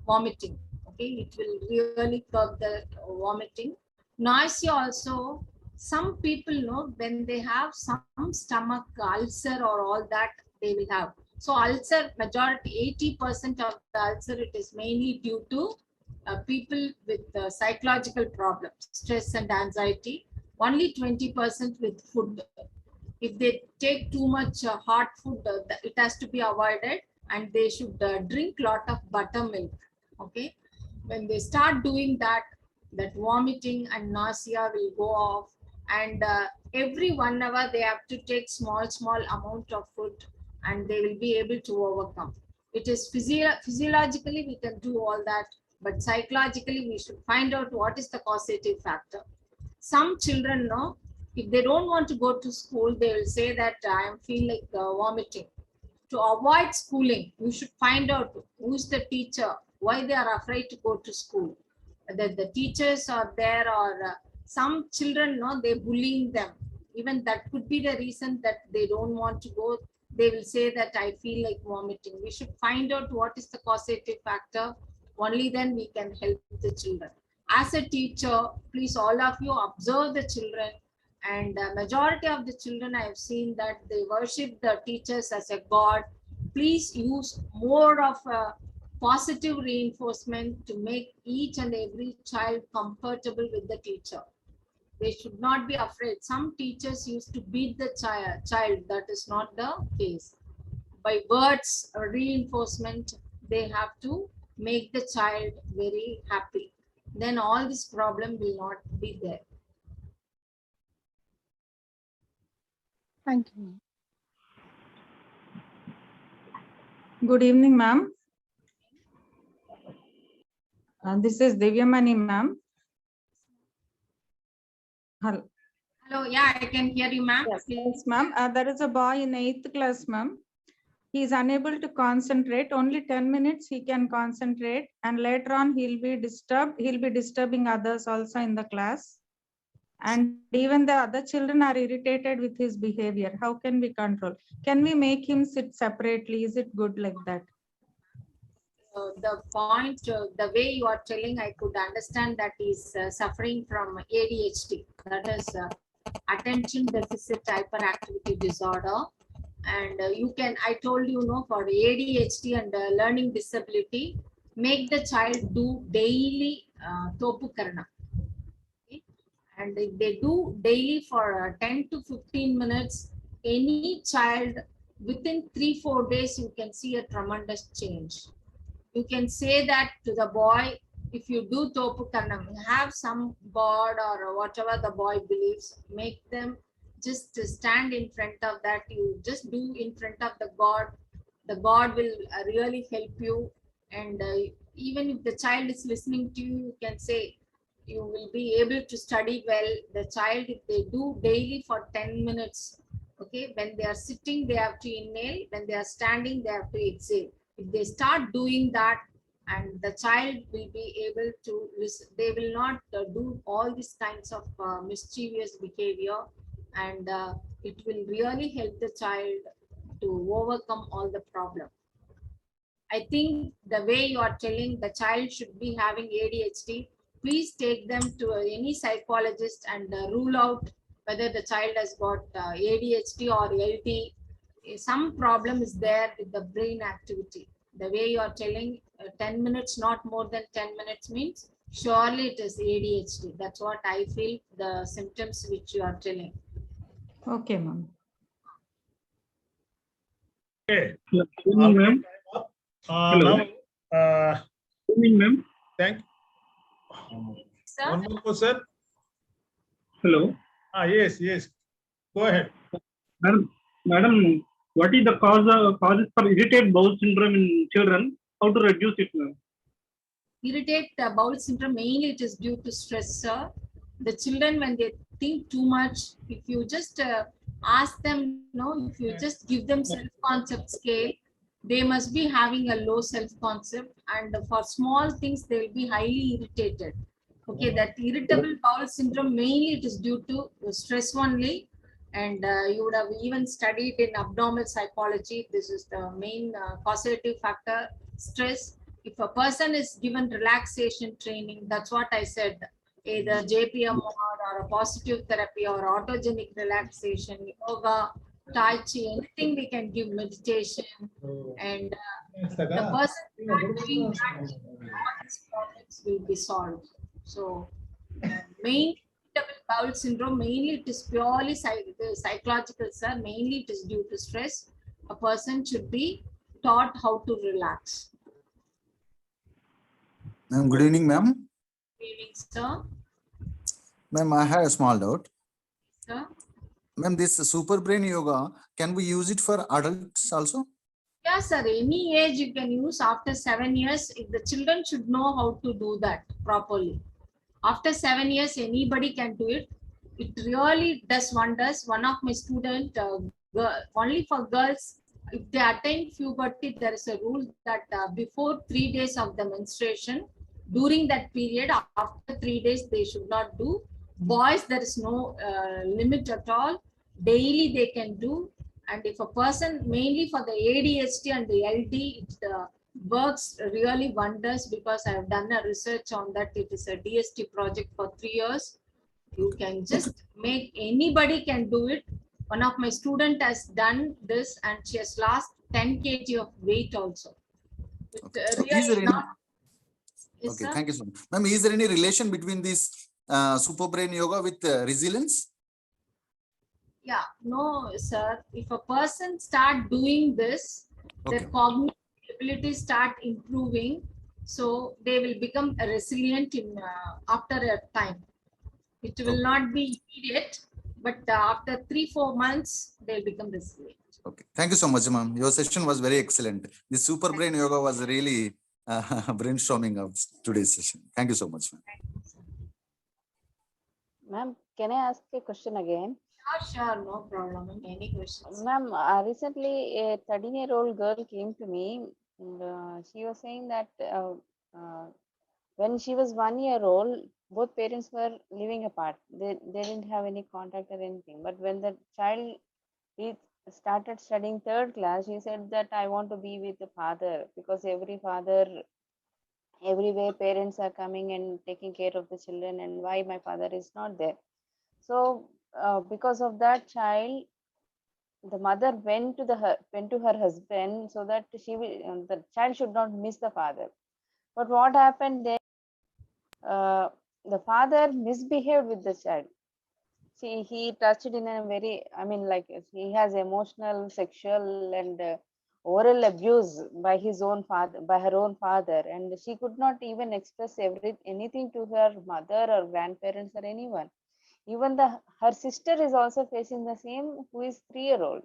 vomiting. Okay, it will really curb the vomiting. Nausea also, some people know when they have some stomach ulcer or all that, they will have. So ulcer, majority 80% of the ulcer, it is mainly due to people with psychological problems, stress and anxiety. Only 20% with food. If they take too much hot food, it has to be avoided, and they should drink lot of buttermilk. Okay, when they start doing that, that vomiting and nausea will go off, and every 1 hour they have to take small amount of food, and they will be able to overcome. It is physiologically we can do all that, but psychologically we should find out what is the causative factor. Some children know, if they don't want to go to school, they will say that I feel like vomiting. To avoid schooling, you should find out who's the teacher, why they are afraid to go to school. That the teachers are there, or some children know they're bullying them. Even that could be the reason that they don't want to go. They will say that I feel like vomiting. We should find out what is the causative factor. Only then we can help the children. As a teacher, please all of you observe the children, and majority of the children I have seen that they worship the teachers as a god. Please use more of a positive reinforcement to make each and every child comfortable with the teacher. They should not be afraid. Some teachers used to beat the child. That is not the case. By words or reinforcement, they have to make the child very happy. Then all this problem will not be there. Thank you, ma'am. Good evening, ma'am. This is Divyamani, ma'am. Hello. Hello, yeah, I can hear you, ma'am. Yes, ma'am. There is a boy in 8th class, ma'am. he is unable to concentrate. Only 10 minutes he can concentrate, and later on he'll be disturbed. He'll be disturbing others also in the class. And even the other children are irritated with his behavior. How can we control? Can we make him sit separately? Is it good like that? The point, the way you are telling, I could understand that he's suffering from ADHD. That is attention deficit hyperactivity disorder. And you can, I told you, for ADHD and learning disability, make the child do daily topu karana. And if they do daily for 10 to 15 minutes, any child within 3-4 days, you can see a tremendous change. You can say that to the boy, if you do topu kannam, have some god or whatever the boy believes, make them just to stand in front of that. You just do in front of the god will really help you. And even if the child is listening to you, you can say, you will be able to study well. The child, if they do daily for 10 minutes, okay, when they are sitting, they have to inhale. When they are standing, they have to exhale. If they start doing that, and the child will be able to listen, they will not do all these kinds of mischievous behavior, and it will really help the child to overcome all the problem. I think the way you are telling the child should be having ADHD, please take them to any psychologist and rule out whether the child has got ADHD or LD. Some problem is there with the brain activity. The way you are telling 10 minutes, not more than 10 minutes means surely it is ADHD. That's what I feel, the symptoms which you are telling. Okay, ma'am. Okay. Good evening, ma'am. Hello. Now, Good evening, ma'am. thank Sir? one more question. Hello. Yes. Go ahead. Madam, what is the causes for irritable bowel syndrome in children? How to reduce it, ma'am? Irritate bowel syndrome, mainly it is due to stress, sir. The children, when they think too much, if you just ask them, if you just give them self-concept scale, they must be having a low self-concept, and for small things, they will be highly irritated. Okay, that irritable bowel syndrome, mainly it is due to stress only. And you would have even studied in abnormal psychology. This is the main causative factor, stress. If a person is given relaxation training, that's what I said, either JPM or a positive therapy or autogenic relaxation, yoga, Tai Chi, anything we can give, meditation. And the person not doing that, all these problems will be solved. So main irritable bowel syndrome, mainly it is purely psychological, sir. Mainly it is due to stress. A person should be taught how to relax. Ma'am, good evening, ma'am. Good evening, sir. Ma'am, I have a small doubt. Sir? Ma'am, this super brain yoga, can we use it for adults also? Yeah, sir. Any age you can use. After 7 years, if the children should know how to do that properly. After 7 years, anybody can do it. It really does wonders. One of my students, only for girls, if they attain puberty, there is a rule that before 3 days of the menstruation, during that period, after 3 days, they should not do. Boys, there is no limit at all. Daily they can do. And if a person, mainly for the ADHD and the LD, it works really wonders, because I have done a research on that. It is a DST project for 3 years. You can just make, anybody can do it. One of my student has done this and she has lost 10 kg of weight also. Okay. It, So really is there any... not... Yes, Okay, sir? thank you so much. Ma'am, is there any relation between this super brain yoga with resilience? Yeah, no, sir. If a person start doing this, Okay. their cognitive abilities start improving, so they will become resilient in after a time. It will not be immediate, but after 3-4 months, they'll become resilient. Okay, thank you so much, ma'am. Your session was very excellent. The super brain yoga was really brainstorming of today's session. Thank you so much, ma'am. Ma'am, can I ask a question again? Sure, no problem. Any questions? Ma'am, recently a 13-year-old girl came to me and she was saying that uh, when she was 1 year old, both parents were living apart. They didn't have any contact or anything. But when the child he started studying third class, he said that I want to be with the father because every father, everywhere parents are coming and taking care of the children, and why my father is not there. So because of that child, the mother went to her husband so that the child should not miss the father. But what happened then? The father misbehaved with the child. See, he touched it in a very, I mean, like he has emotional, sexual, and oral abuse by his own father, by her own father, and she could not even express anything to her mother or grandparents or anyone. Even her sister is also facing the same, who is 3-year-old.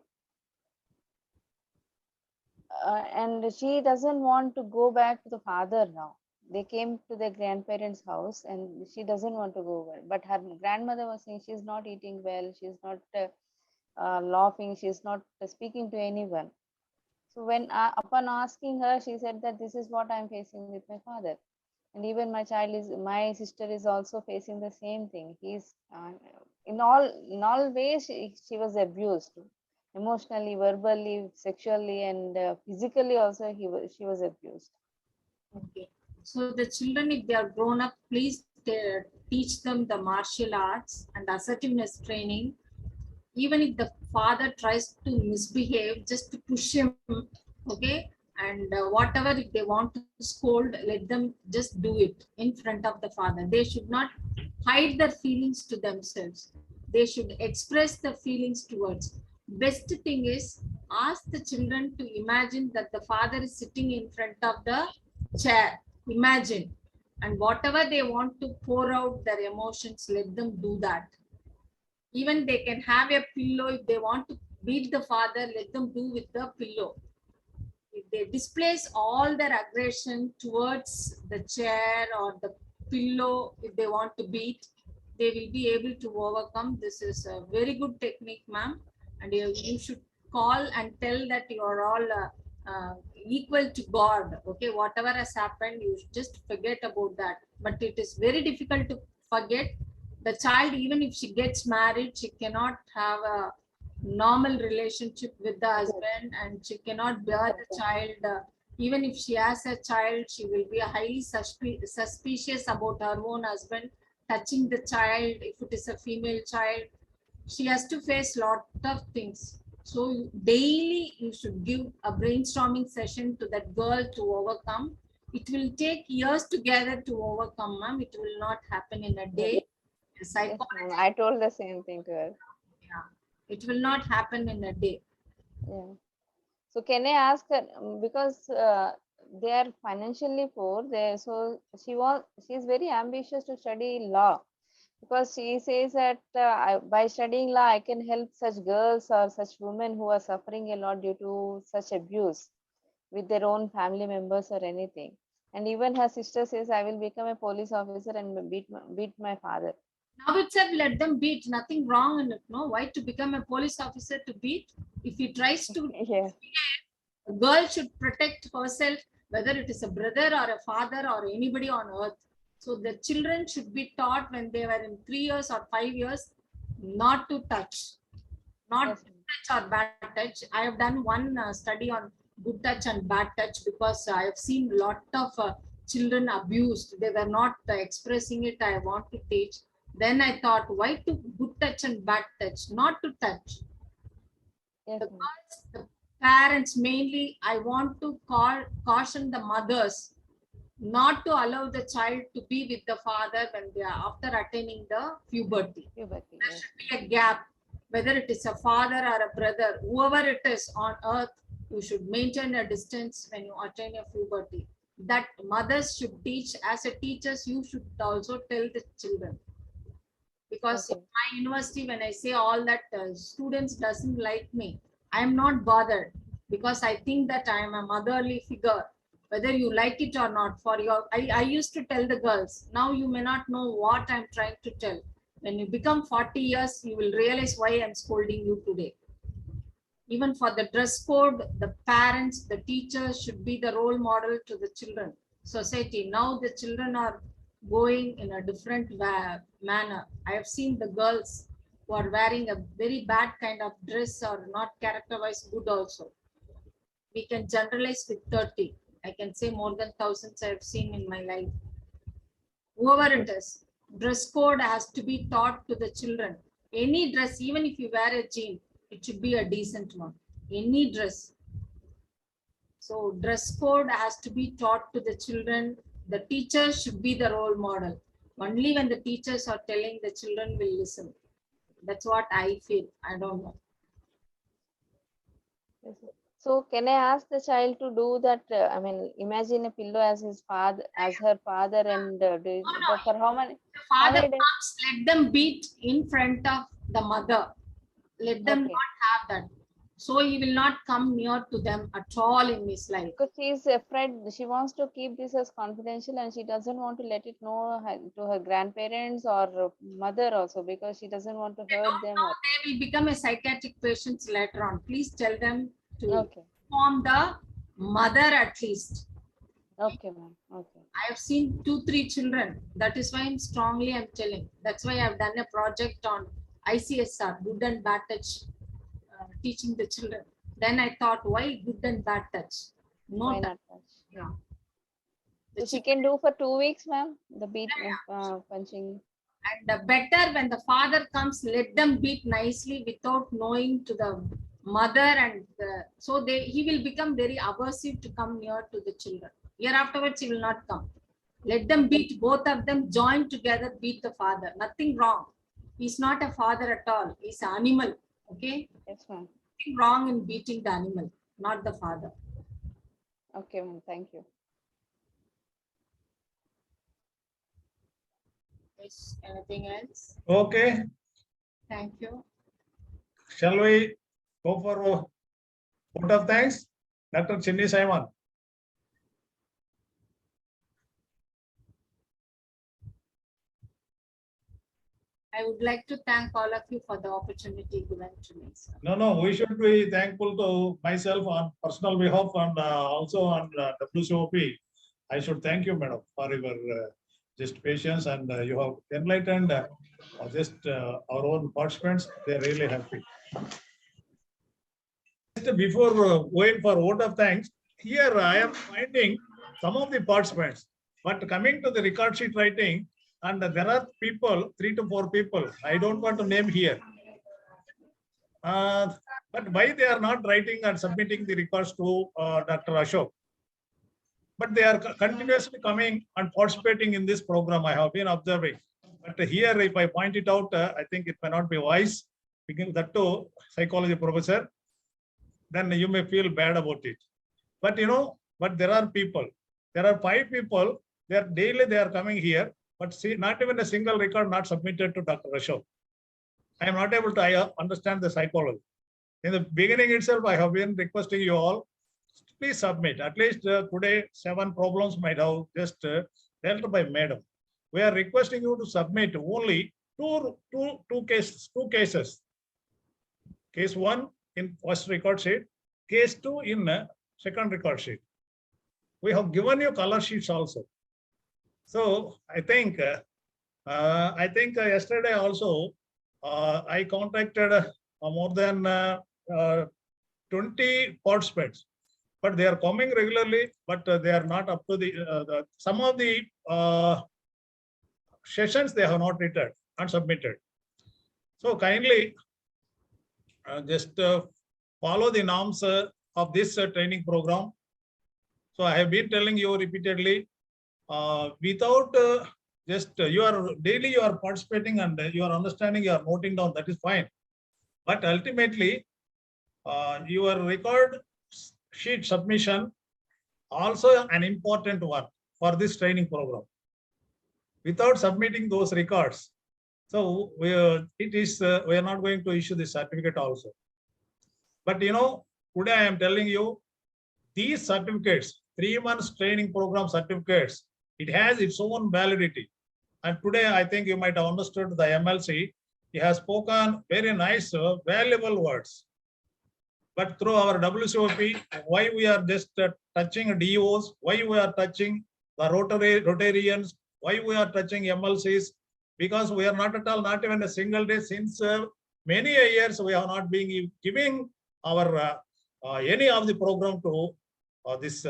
And she doesn't want to go back to the father now. They came to their grandparents' house and she doesn't want to go back. But her grandmother was saying she's not eating well, she's not laughing, she's not speaking to anyone. So when upon asking her, she said that this is what I'm facing with my father. And even my sister is also facing the same thing. He's in all ways she was abused, emotionally, verbally, sexually, and physically also she was abused. Okay. So the children, if they are grown up, please teach them the martial arts and assertiveness training. Even if the father tries to misbehave, just to push him, okay? And whatever, if they want to scold, let them just do it in front of the father. They should not hide their feelings to themselves. They should express the feelings towards. Best thing is, ask the children to imagine that the father is sitting in front of the chair. Imagine. And whatever they want to pour out their emotions, let them do that. Even they can have a pillow. If they want to beat the father, let them do with the pillow. If they displace all their aggression towards the chair or the pillow, if they want to beat, they will be able to overcome. This is a very good technique, ma'am. And you should call and tell that you are all equal to God. Okay, whatever has happened, you just forget about that. But it is very difficult to forget. The child, even if she gets married, she cannot have a normal relationship with the husband, and she cannot bear the child. Even if she has a child, she will be highly suspicious about her own husband touching the child. If it is a female child, she has to face lot of things. So daily you should give a brainstorming session to that girl to overcome. It will take years together to overcome, ma'am. It will not happen in a day. Yes, I told the same thing to her. Yeah, it will not happen in a day. Yeah. So can I ask her, because they are financially poor, so she's very ambitious to study law, because she says that by studying law I can help such girls or such women who are suffering a lot due to such abuse with their own family members or anything. And even her sister says, I will become a police officer and beat my father. Now itself, let them beat. Nothing wrong in it. No, why to become a police officer to beat? If he tries to, yeah, a girl should protect herself, whether it is a brother or a father or anybody on earth. So the children should be taught when they were in 3 years or 5 years not to touch, not yes. good touch or bad touch. I have done one study on good touch and bad touch, because I have seen a lot of children abused. They were not expressing it. I want to teach. Then I thought, why to good touch and bad touch? Not to touch. Yes, The parents mainly, I want to caution the mothers not to allow the child to be with the father when they are after attaining the puberty. There should be a gap, whether it is a father or a brother, whoever it is on earth, you should maintain a distance when you attain a puberty. That mothers should teach. As a teachers, you should also tell the children. Because in my university, when I say all that, students doesn't like me, I am not bothered, because I think that I am a motherly figure, whether you like it or not. For your, I used to tell the girls, now you may not know what I'm trying to tell. When you become 40 years, you will realize why I'm scolding you today. Even for the dress code, the parents, the teachers should be the role model to the children. Society. Now the children are going in a different manner. I have seen the girls who are wearing a very bad kind of dress or not character-wise good also. We can generalize with 30. I can say more than thousands I have seen in my life. Whoever it is, dress code has to be taught to the children. Any dress, even if you wear a jean, it should be a decent one. Any dress. So dress code has to be taught to the children. The teachers should be the role model. Only when the teachers are telling, the children will listen. That's what I feel. I don't know. Yes, sir. So can I ask the child to do that? I mean, imagine a pillow as his father, as her father, and for how many? The father days? comes, let them beat in front of the mother. Let them Okay. not have that. So he will not come near to them at all in his life. Because she is afraid, she wants to keep this as confidential and she doesn't want to let it know to her grandparents or mother also, because she doesn't want to hurt them. Or... They will become a psychiatric patients later on. Please tell them to Okay. inform the mother at least. Okay, ma'am. Okay. I have seen 2-3 children. That is why I'm telling. That's why I've done a project on ICSR, good and bad touch, teaching the children. Then I thought, why good and bad touch? No Why touch. not touch? Yeah. So she can do for 2 weeks, ma'am, the beat punching. And better when the father comes, let them beat nicely without knowing to the mother, and so he will become very aversive to come near to the children. Year afterwards, he will not come. Let them beat, both of them join together, beat the father. Nothing wrong. He's not a father at all. He's an animal. Okay. Yes, ma'am. Nothing wrong in beating the animal, not the father. Okay, ma'am. Thank you. Yes. Anything else? Okay, Thank you. shall we go for a vote of thanks? Dr. Chinni Simon. I would like to thank all of you for the opportunity given to me, sir. No, we should be thankful to myself on personal behalf and also on WCOP. I should thank you, madam, for your just patience, and you have enlightened our own participants. They're really happy. Just before going for vote of thanks, here I am finding some of the participants, but coming to the record sheet writing, and there are people, 3 to 4 people, I don't want to name here. But why they are not writing and submitting the records to Dr. Ashok? But they are continuously coming and participating in this program. I have been observing. But here, if I point it out, I think it may not be wise. Because that to psychology professor, then you may feel bad about it. But but there are people. There are 5 people. They are daily. They are coming here, but see, not even a single record not submitted to Dr. Ashok. I am not able to understand the psychology. In the beginning itself, I have been requesting you all, please submit. At least today, 7 problems might have just dealt by madam. We are requesting you to submit only two cases. Case 1 in first record sheet, case 2 in second record sheet. We have given you color sheets also. So I think yesterday also I contacted more than 20 participants, but they are coming regularly, but they are not up to the some of the sessions they have not written and submitted. So kindly just follow the norms of this training program. So I have been telling you repeatedly, without you are daily you are participating and you are understanding, you are noting down, that is fine. But ultimately, your record sheet submission also an important one for this training program. Without submitting those records, so we are not going to issue this certificate also. But today I am telling you, these certificates, 3 months training program certificates, it has its own validity. And today, I think you might have understood the MLC. He has spoken very nice, valuable words. But through our WCOP, why we are just touching DOs, why we are touching the Rotarians, why we are touching MLCs, because we are not at all, not even a single day since many years, we have not been giving our any of the program to this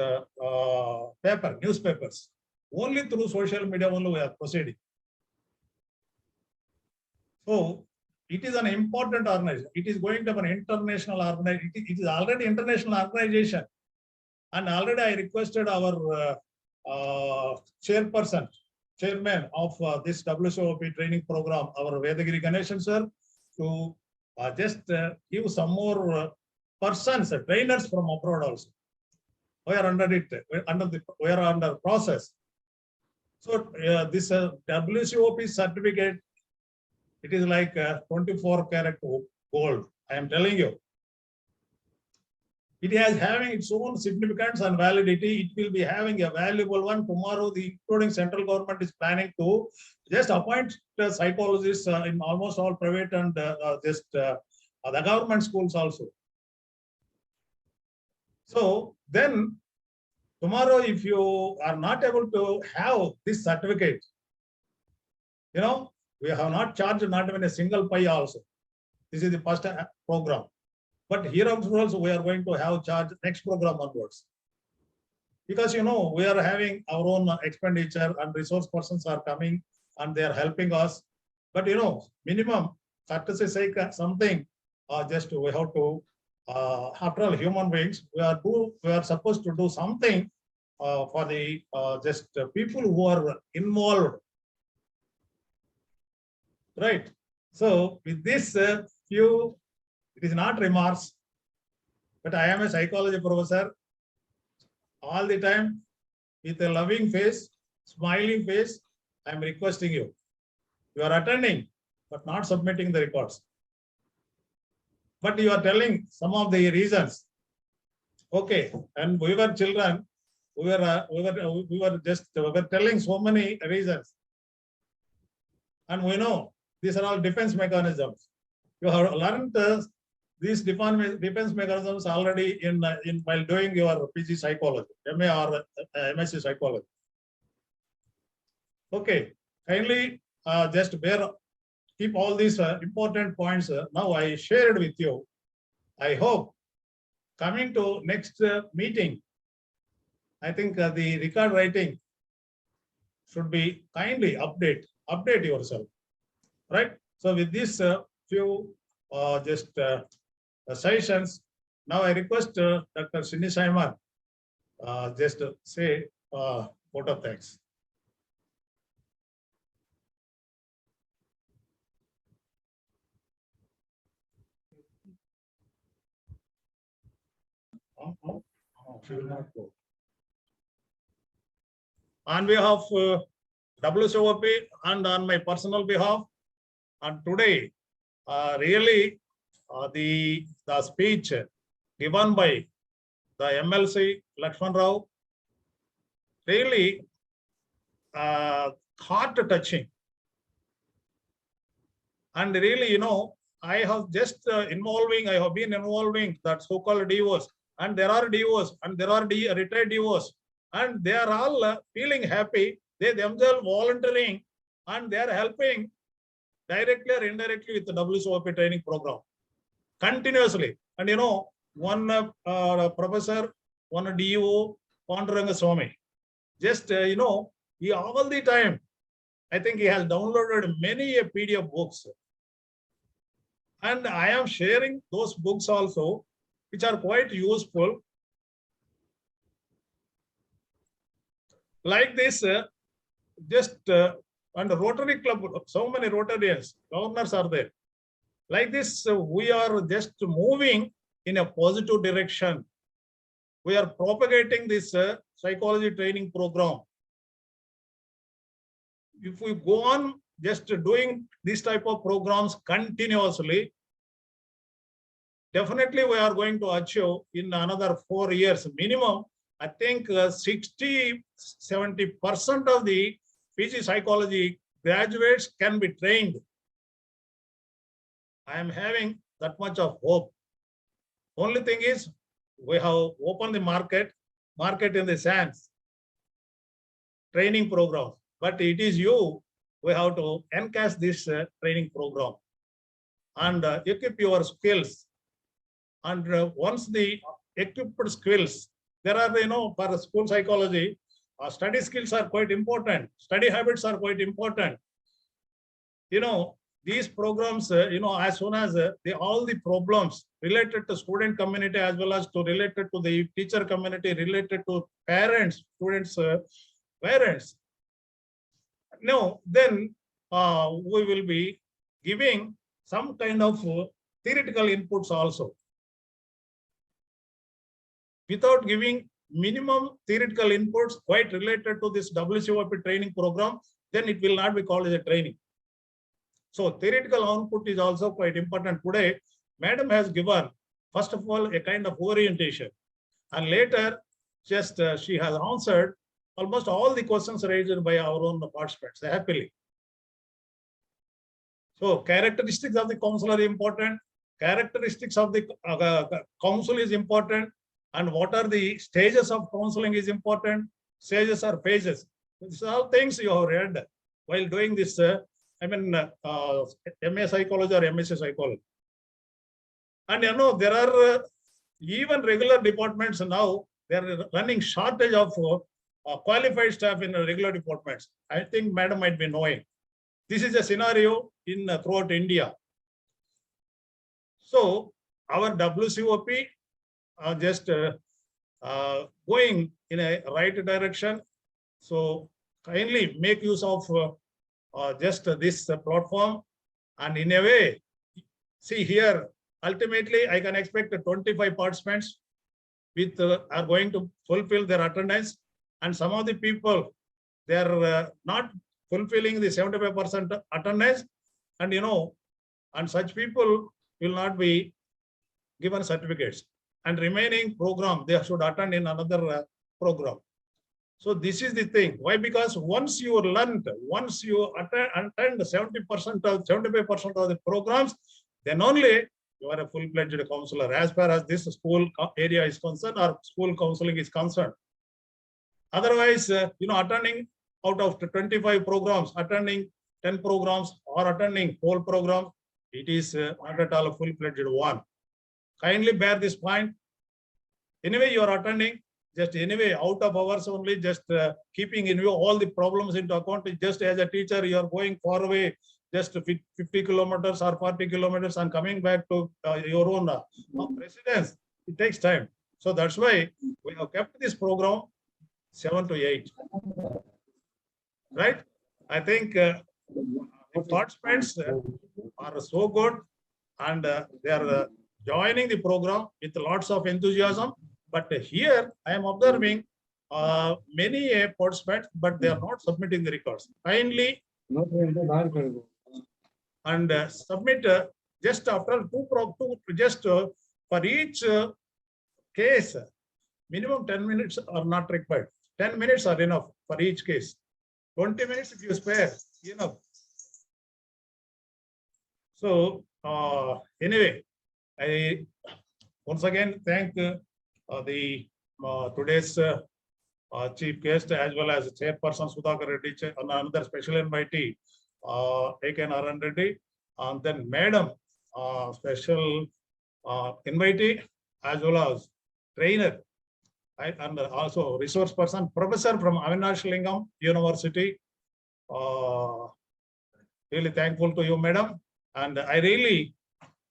newspapers. Only through social media only we are proceeding. So it is an important organization. It is going to be an international organization. It is already international organization. And already I requested our chairman of this WCOP training program, our Vedagiri Ganeshan sir, to just give some more persons, trainers from abroad also. We are under it, we are under process. So this WCOP certificate, it is like 24 karat gold. I am telling you. It has having its own significance and validity. It will be having a valuable one. Tomorrow, including central government is planning to just appoint psychologists in almost all private and the government schools also. So then tomorrow, if you are not able to have this certificate, you know, we have not charged not even a single pie also. This is the first program. But here also we are going to have charge next program onwards. Because, you know, we are having our own expenditure and resource persons are coming and they are helping us. But, you know, minimum, courtesy sake, something, just we have to, after all human beings, we are supposed to do something for the just people who are involved. Right. So with this few, it is not remarks, but I am a psychology professor. All the time, with a loving face, smiling face, I am requesting you. You are attending, but not submitting the records. But you are telling some of the reasons. Okay, and we were children. We were telling so many reasons, and we know these are all defense mechanisms. You have learned these defense mechanisms already in while doing your PG psychology, MA or MSc psychology. Okay, kindly just keep all these important points. Now I shared with you. I hope coming to next meeting, I think the record writing should be kindly update yourself, right? So with this few sessions, now I request Dr. Cindy Simon just to say vote of thanks. She will not go. On behalf of WCOP and on my personal behalf, and today, really the speech given by the MLC Lakshman Rao, really heart-touching. And really, you know, I have just I have been involving that so-called DOs, and there are DOs and there are retired DOs, and they are all feeling happy. They themselves volunteering and they are helping directly or indirectly with the WCOP training program continuously. And you know, one professor, one DO, Panduranga Swami, just you know, he all the time, I think he has downloaded many PDF books. And I am sharing those books also, which are quite useful. Like this, and the Rotary Club, so many Rotarians, governors are there. Like this, we are just moving in a positive direction. We are propagating this psychology training program. If we go on just doing this type of programs continuously, definitely we are going to achieve in another 4 years minimum. I think 60–70% of the PG psychology graduates can be trained. I am having that much of hope. Only thing is, we have opened the market in the sense, training program. But it is you, we have to encash this training program and equip your skills. And once the equipped skills, there are, for school psychology, study skills are quite important. Study habits are quite important. These programs, as soon as all the problems related to student community as well as related to the teacher community, related to parents, students, parents, then we will be giving some kind of theoretical inputs also. Without giving minimum theoretical inputs quite related to this WCOP training program, then it will not be called as a training. So theoretical output is also quite important. Today, Madam has given, first of all, a kind of orientation. And later, just she has answered almost all the questions raised by our own participants, happily. So characteristics of the council are important. Characteristics of the council is important. And what are the stages of counseling is important. Stages or phases. These are all things you have read while doing this, MA psychology or MSc psychology. And there are even regular departments now, they are running shortage of qualified staff in regular departments. I think Madam might be knowing. This is a scenario in throughout India. So our WCOP just going in a right direction. So kindly make use of just this platform, and in a way, see here, ultimately I can expect 25 participants with are going to fulfill their attendance, and some of the people, they are not fulfilling the 75% attendance, and and such people will not be given certificates, and remaining program they should attend in another program. So this is the thing. Why? Because once you learn, once you attend 70% of 75% of the programs, then only you are a full-fledged counselor as far as this school area is concerned or school counseling is concerned. Otherwise, attending out of 25 programs, attending 10 programs or attending whole program, it is not at all a full-fledged one. Kindly bear this point. Anyway, you are attending, just anyway, out of hours only, just keeping in view all the problems into account. Just as a teacher, you are going far away, just 50 kilometers or 40 kilometers and coming back to your own residence. It takes time. So that's why we have kept this program 7 to 8. Right? I think the participants are so good, and they are joining the program with lots of enthusiasm. But here I am observing many participants, but they are not submitting the records. Kindly and submit just after just for each case, minimum 10 minutes are not required. 10 minutes are enough for each case. 20 minutes if you spare, enough. So anyway, I once again thank the today's chief guest as well as chairperson Sudhakar Reddy and another special invitee A.K. Narayan Reddy, and then Madam special invitee as well as trainer, right? And also resource person, professor from Avinash Lingam University. Really thankful to you, Madam, and I really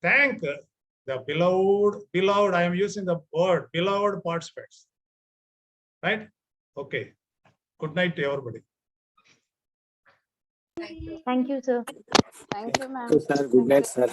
thank the beloved, I am using the word beloved participants. Right? Okay. Good night to everybody. Thank you, sir. Thank you, ma'am. Sir, good night, sir.